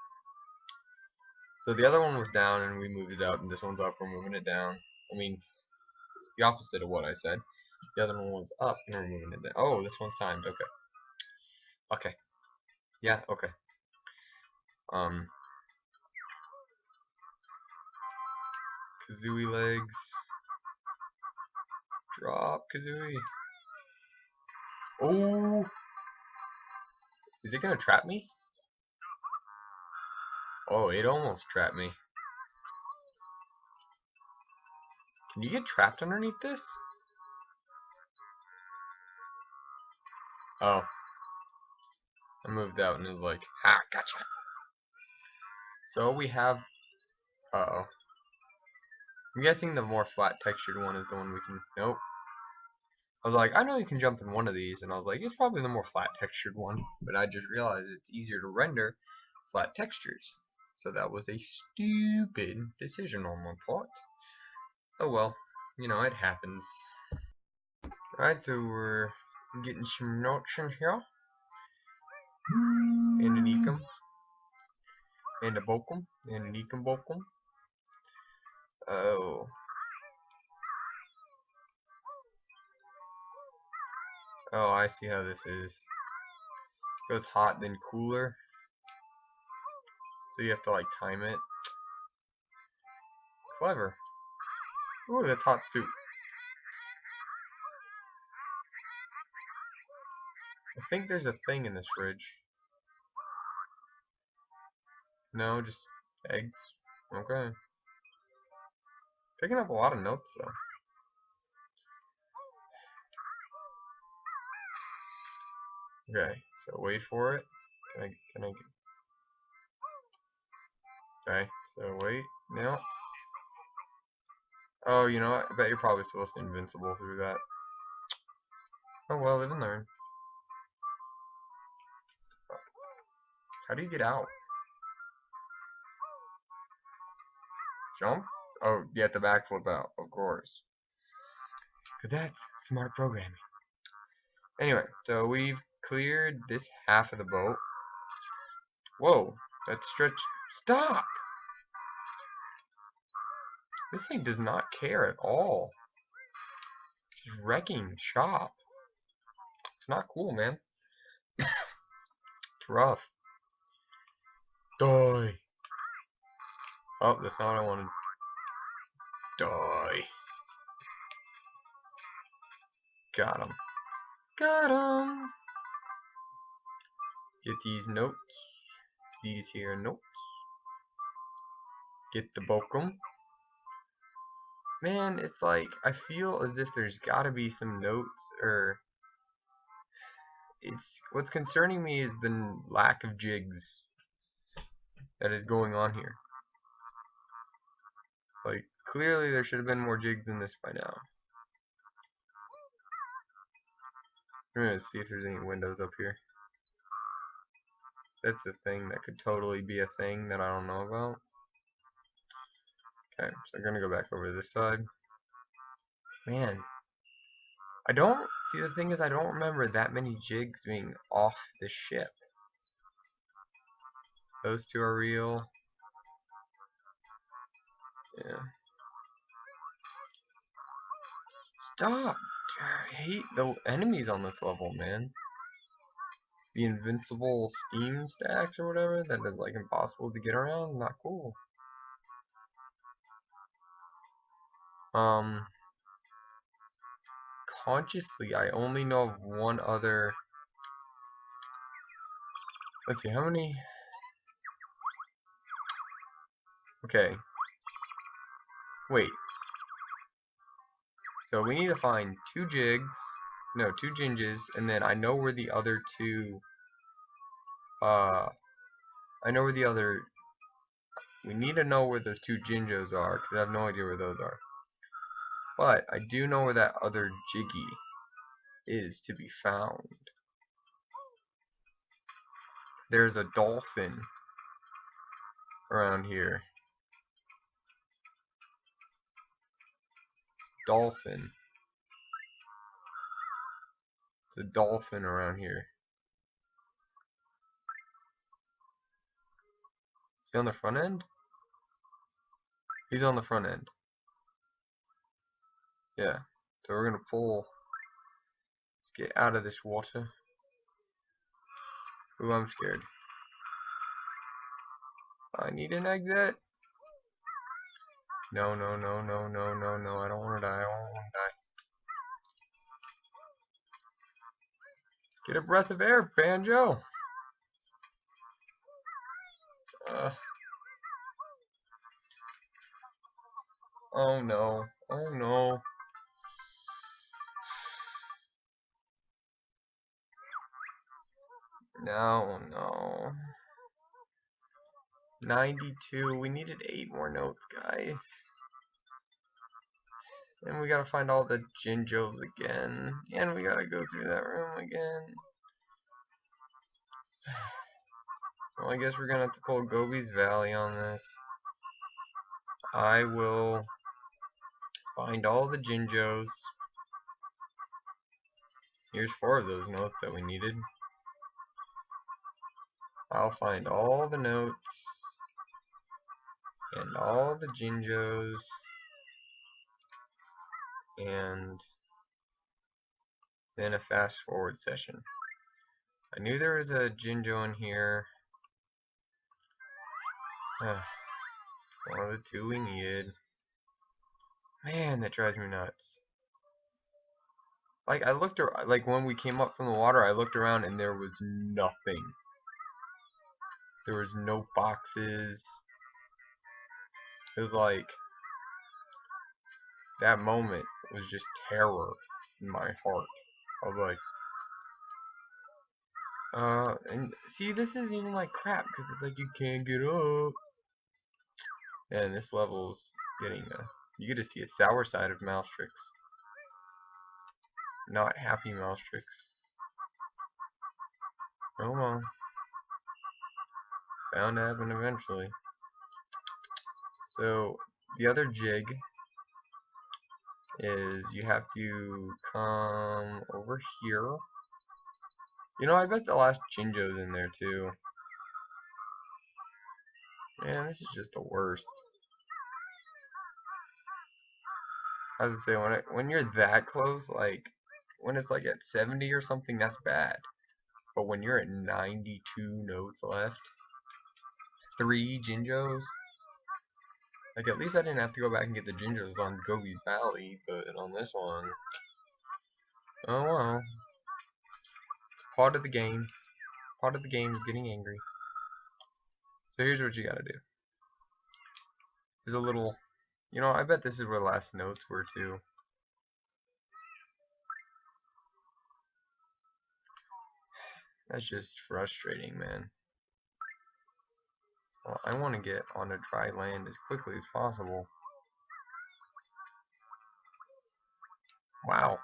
So the other one was down and we moved it up, and this one's up, we're moving it down. I mean, it's the opposite of what I said. The other one was up and we're moving it down. Oh, this one's timed. Okay. Okay. Yeah, okay. Kazooie legs. Drop Kazooie. Oh! Is it gonna trap me? Oh, it almost trapped me. Can you get trapped underneath this? Oh. I moved out and it was like, ha, gotcha. So we have, uh-oh. I'm guessing the more flat textured one is the one we can, nope. I was like, I know you can jump in one of these, and I was like, it's probably the more flat textured one, but I just realized it's easier to render flat textures. So that was a stupid decision on my part. Oh well, you know, it happens. Alright, so we're Getting some notes in here. And an ecum. And a bokum. And an ecum bokum. Oh. Oh, I see how this is. Goes hot, then cooler. So you have to like time it. Clever. Ooh, that's hot soup. I think there's a thing in this fridge. No, just eggs. Okay. Picking up a lot of notes though. Okay, so wait for it. Can I okay, so wait. Now. Oh, you know what? I bet you're probably supposed to invincible through that. Oh well, live and learn. How do you get out? Jump? Oh, you have to backflip out, of course. Because that's smart programming. Anyway, so we've cleared this half of the boat. Whoa, that's stretched. Stop! This thing does not care at all. She's wrecking shop. It's not cool, man. It's rough. Die. Oh, that's not what I wanted. Die. Got him. Got him. Get these notes. These here notes. Get the bokum. Man, it's like, I feel as if there's gotta be some notes, or it's, what's concerning me is the lack of jigs that is going on here. Like, clearly there should have been more jigs than this by now. I'm gonna see if there's any windows up here. That's a thing that could totally be a thing that I don't know about. Okay, so I'm gonna go back over to this side. Man, I don't, see the thing is I don't remember that many jigs being off the ship. Those two are real. Yeah. Stop! I hate the enemies on this level, man. The invincible steam stacks or whatever that is like impossible to get around, not cool. Consciously, I only know of one other. Let's see, how many? Okay. Wait. So we need to find two jigs, no, two ginges, and then I know where the other two, I know where the other, we need to know where the two Jinjos are, because I have no idea where those are. But I do know where that other Jiggy is to be found. There's a dolphin around here. Dolphin. There's a dolphin around here. Is he on the front end? He's on the front end. Yeah. So we're gonna pull. Let's get out of this water. Ooh, I'm scared. I need an exit. No, no, no, no, no, no, no. I don't want to die. I don't want to die. Get a breath of air, Banjo. Oh no. Oh no. No, no. 92. We needed 8 more notes, guys. And we gotta find all the Jinjos again. And we gotta go through that room again. Well, I guess we're gonna have to pull Gobi's Valley on this. I will find all the Jinjos Here's 4 of those notes that we needed. I'll find all the notes and all the Jinjos and then a fast forward session. I knew there was a Jinjo in here. One of the 2 we needed. Man, that drives me nuts. Like, I looked around, like when we came up from the water, I looked around and there was nothing. There was no boxes. It was like, that moment was just terror in my heart. I was like, and see, this is even like crap, because it's like you can't get up. And this level's getting you get to see a sour side of Mousetrix. Not happy Mousetrix. Oh well. Bound to happen eventually. So, the other jig is you have to come over here. You know, I bet the last Jinjo's in there too. Man, this is just the worst. I was gonna say, when you're that close, like when it's like at 70 or something, that's bad. But when you're at 92 notes left, 3 Jinjos, like at least I didn't have to go back and get the Jinjos on Gobi's Valley, but on this one, oh well. It's part of the game. Part of the game is getting angry. So here's what you gotta do. There's a little, you know, I bet this is where the last notes were too. That's just frustrating, man. So I want to get on a dry land as quickly as possible. Wow.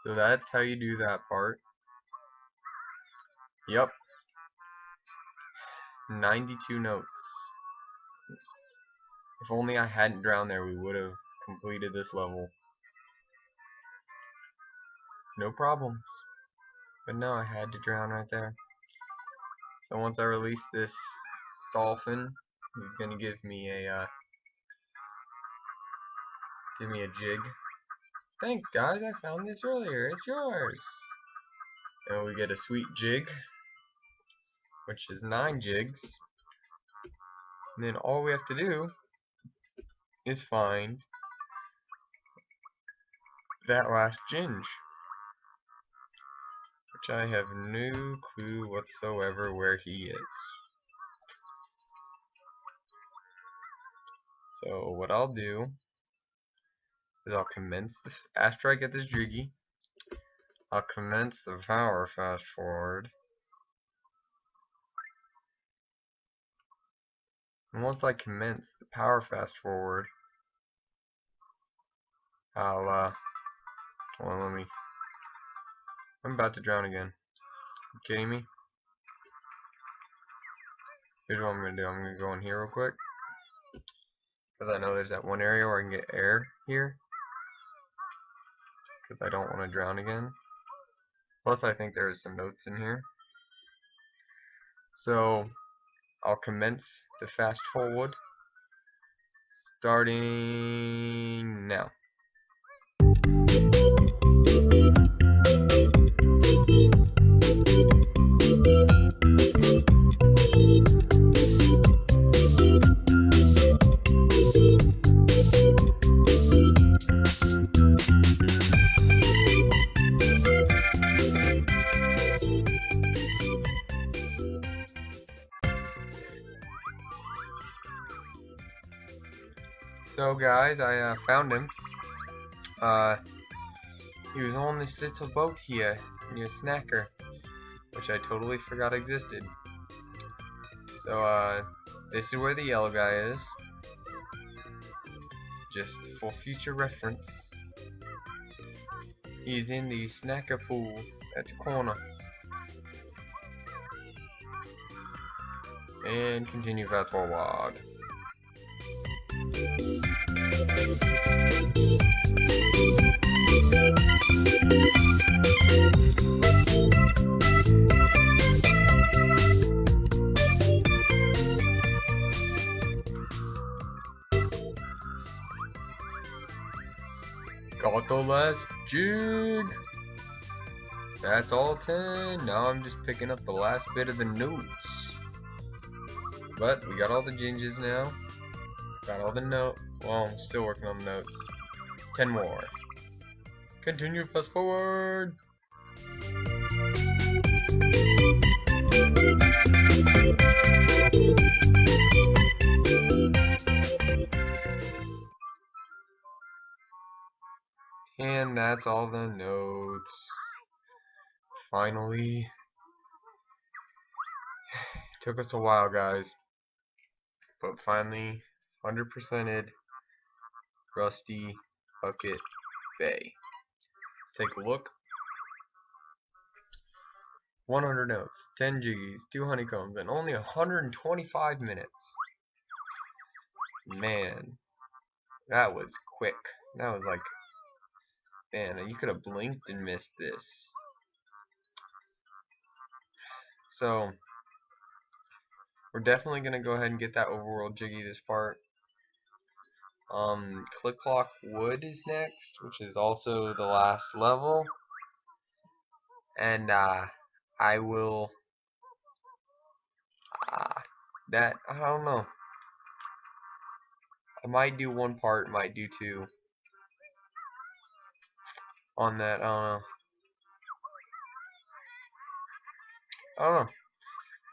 So that's how you do that part. Yep. 92 notes. If only I hadn't drowned there, we would have completed this level. No problems. But no, I had to drown right there. So once I release this dolphin, he's gonna give me a jig. Thanks guys, I found this earlier. It's yours. And we get a sweet jig, which is 9 jigs. And then all we have to do is find that last Ginge, which I have no clue whatsoever where he is. So what I'll do is I'll commence the, after I get this Jiggy, I'll commence the power fast forward. And once I commence the power fast forward, I'll hold on, I'm about to drown again. You kidding me? Here's what I'm gonna do. I'm gonna go in here real quick, because I know there's that one area where I can get air here, because I don't want to drown again. Plus I think there's some notes in here. So I'll commence the fast forward starting now. So guys, I found him. He was on this little boat here near Snacker, which I totally forgot existed. So this is where the yellow guy is, just for future reference. He's in the Snacker pool at the corner. And continue fast forward. Got the last jig. That's all 10. Now I'm just picking up the last bit of the notes. But we got all the ginges now. Got all the note. Well, I'm still working on the notes. 10 more. Continue fast forward. And that's all the notes. Finally. Took us a while, guys. But finally, 100%ed Rusty Bucket Bay. Let's take a look. 100 notes, 10 jiggies, 2 honeycombs, and only 125 minutes. Man, that was quick. That was like, man, you could have blinked and missed this. So, we're definitely going to go ahead and get that overworld jiggy this part. Click Clock Wood is next, which is also the last level. And, I will, I don't know. I might do one part, might do two on that, I don't know.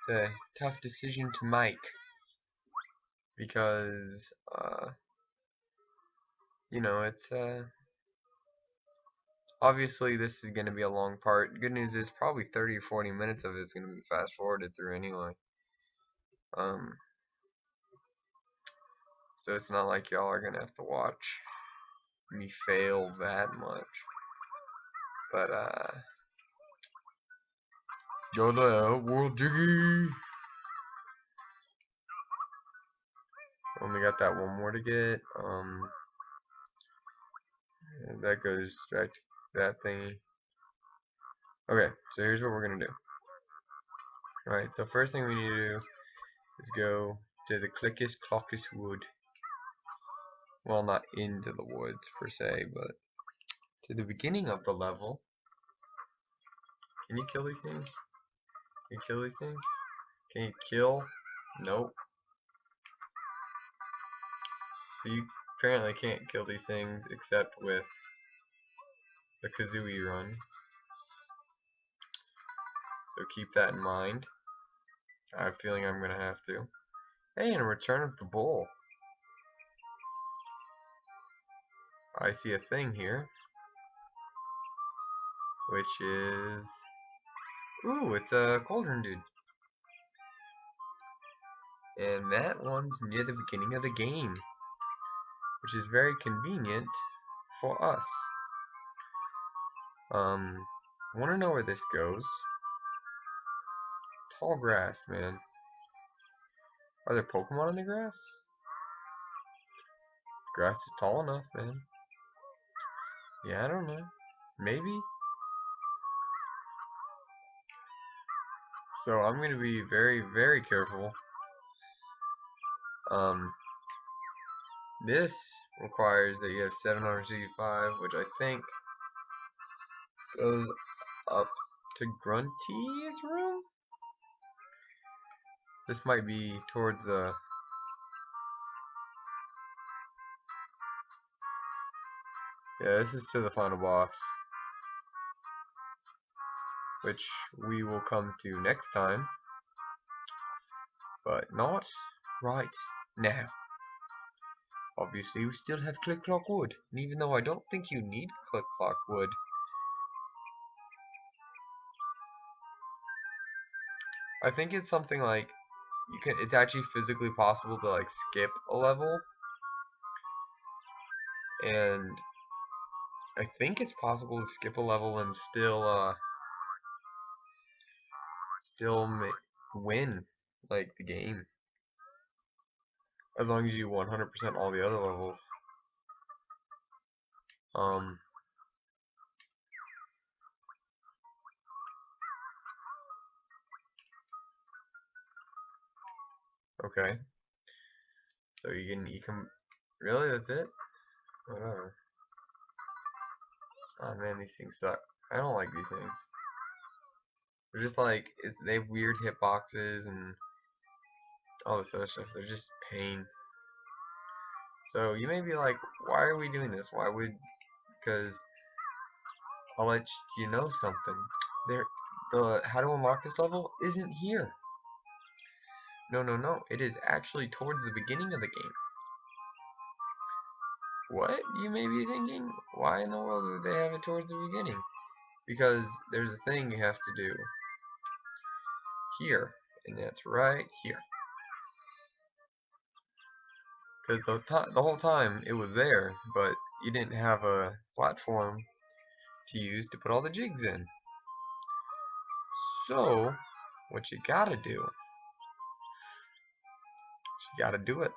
It's a tough decision to make because, you know, it's, obviously this is going to be a long part. Good news is probably 30 or 40 minutes of it's going to be fast forwarded through anyway. So it's not like y'all are going to have to watch me fail that much. But, go to World Jiggy! Only got that one more to get. That goes back to that thingy. Okay, so here's what we're gonna do. Alright, so first thing we need to do is go to the Clickus Clockus Wood. Well, not into the woods per se, but to the beginning of the level. Can you kill these things? Can you kill these things? Can you kill? Nope. So you apparently can't kill these things except with the Kazooie run. So keep that in mind. I have a feeling I'm gonna have to. Hey, and Return of the Bull. I see a thing here, which is, ooh, it's a cauldron dude. And that one's near the beginning of the game, which is very convenient for us. I want to know where this goes. Tall grass, man. Are there Pokemon in the grass? Grass is tall enough, man. Yeah, I don't know. Maybe? So I'm going to be very, very careful. This requires that you have 765, which I think goes up to Grunty's room? This might be towards the... Yeah, this is to the final boss, which we will come to next time, but not right now. Obviously, we still have Click Clock Wood, and even though I don't think you need Click Clock Wood, I think it's something like you can. It's actually physically possible to like skip a level, and I think it's possible to skip a level and still win. like the game. As long as you 100% all the other levels. Okay. So you can really, that's it? Whatever. Oh man, these things suck. I don't like these things. They're just like, they have weird hitboxes and all this other stuff. They're just pain. So you may be like, why are we doing this? Why would, because I'll let you know something. The how to unlock this level isn't here. No, no, no. It is actually towards the beginning of the game. What? You may be thinking, why in the world would they have it towards the beginning? Because there's a thing you have to do here, and that's right here. Because the whole time it was there, but you didn't have a platform to use to put all the jigs in. So, what you gotta do, you gotta do it.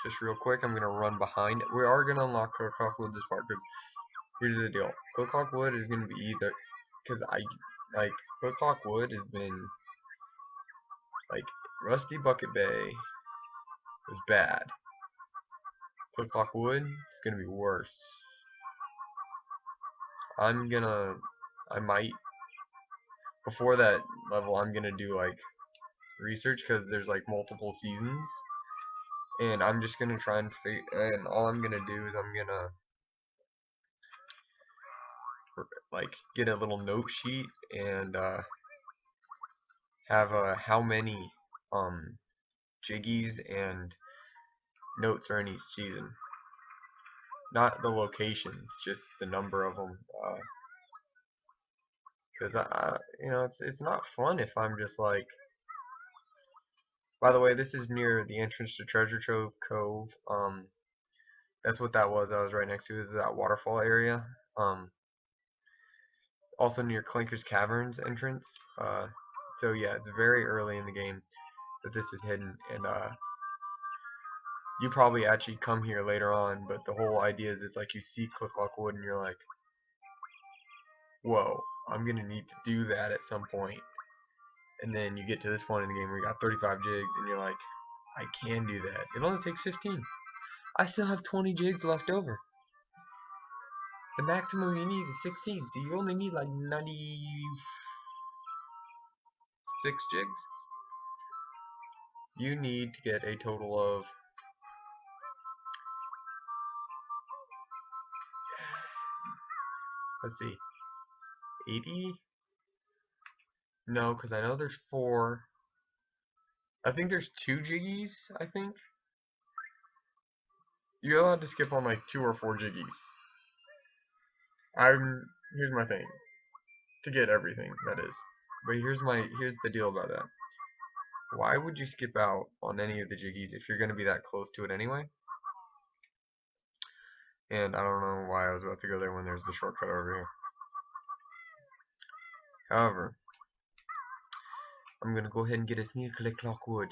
Just real quick, I'm gonna run behind. We are gonna unlock Clockwood this part, because here's the deal. Clockwood is gonna be either, because Clockwood has been like Rusty Bucket Bay was bad. Clockwood is gonna be worse. I might, before that level, I'm gonna do like research, because there's like multiple seasons, and I'm just gonna try and and all I'm gonna do is I'm gonna like get a little note sheet and have how many jiggies and notes are in each season, not the locations, just the number of them, because you know, it's not fun if I'm just like, by the way, this is near the entrance to Treasure Trove Cove. That's what that was. I was right next to, is that waterfall area. Also near Clinker's Caverns entrance. So yeah, it's very early in the game that this is hidden, and you probably actually come here later on, but the whole idea is it's like you see Clockwood and you're like, whoa, I'm gonna need to do that at some point. And then you get to this point in the game where you got 35 jigs and you're like, I can do that. It only takes 15. I still have 20 jigs left over. The maximum you need is 16, so you only need like 96 jigs. You need to get a total of, let's see, 80? No, because I know there's 4. I think there's 2 jiggies, I think. You're allowed to skip on like 2 or 4 jiggies. Here's my thing. To get everything, that is. But here's the deal about that. Why would you skip out on any of the jiggies if you're going to be that close to it anyway? And I don't know why I was about to go there when there's the shortcut over here. However, I'm going to go ahead and get us near Clockwood.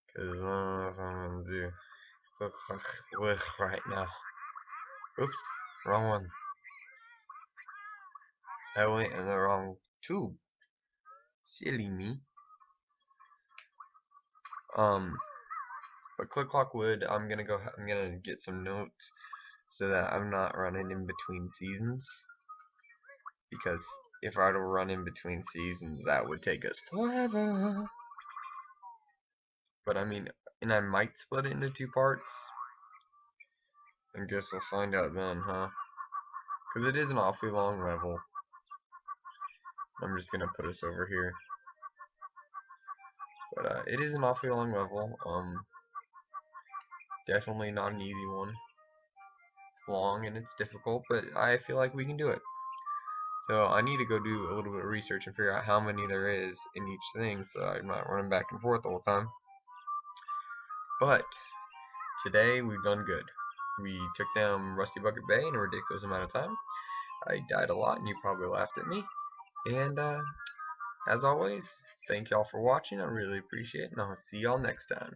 Because I don't know if I'm going to do Clockwood right now. Oops, wrong one. I went in the wrong tube. Silly me. But Clockwood, I'm gonna get some notes so that I'm not running in between seasons. Because if I were to run in between seasons, that would take us forever. But I mean, and I might split it into 2 parts. I guess we'll find out then, huh? Because it is an awfully long level. I'm just gonna put us over here. But it is an awfully long level. Definitely not an easy one. It's long and it's difficult, but I feel like we can do it. So I need to go do a little bit of research and figure out how many there is in each thing, so I'm not running back and forth all the time. But today we've done good. We took down Rusty Bucket Bay in a ridiculous amount of time. I died a lot and you probably laughed at me. And as always, thank y'all for watching. I really appreciate it, and I'll see y'all next time.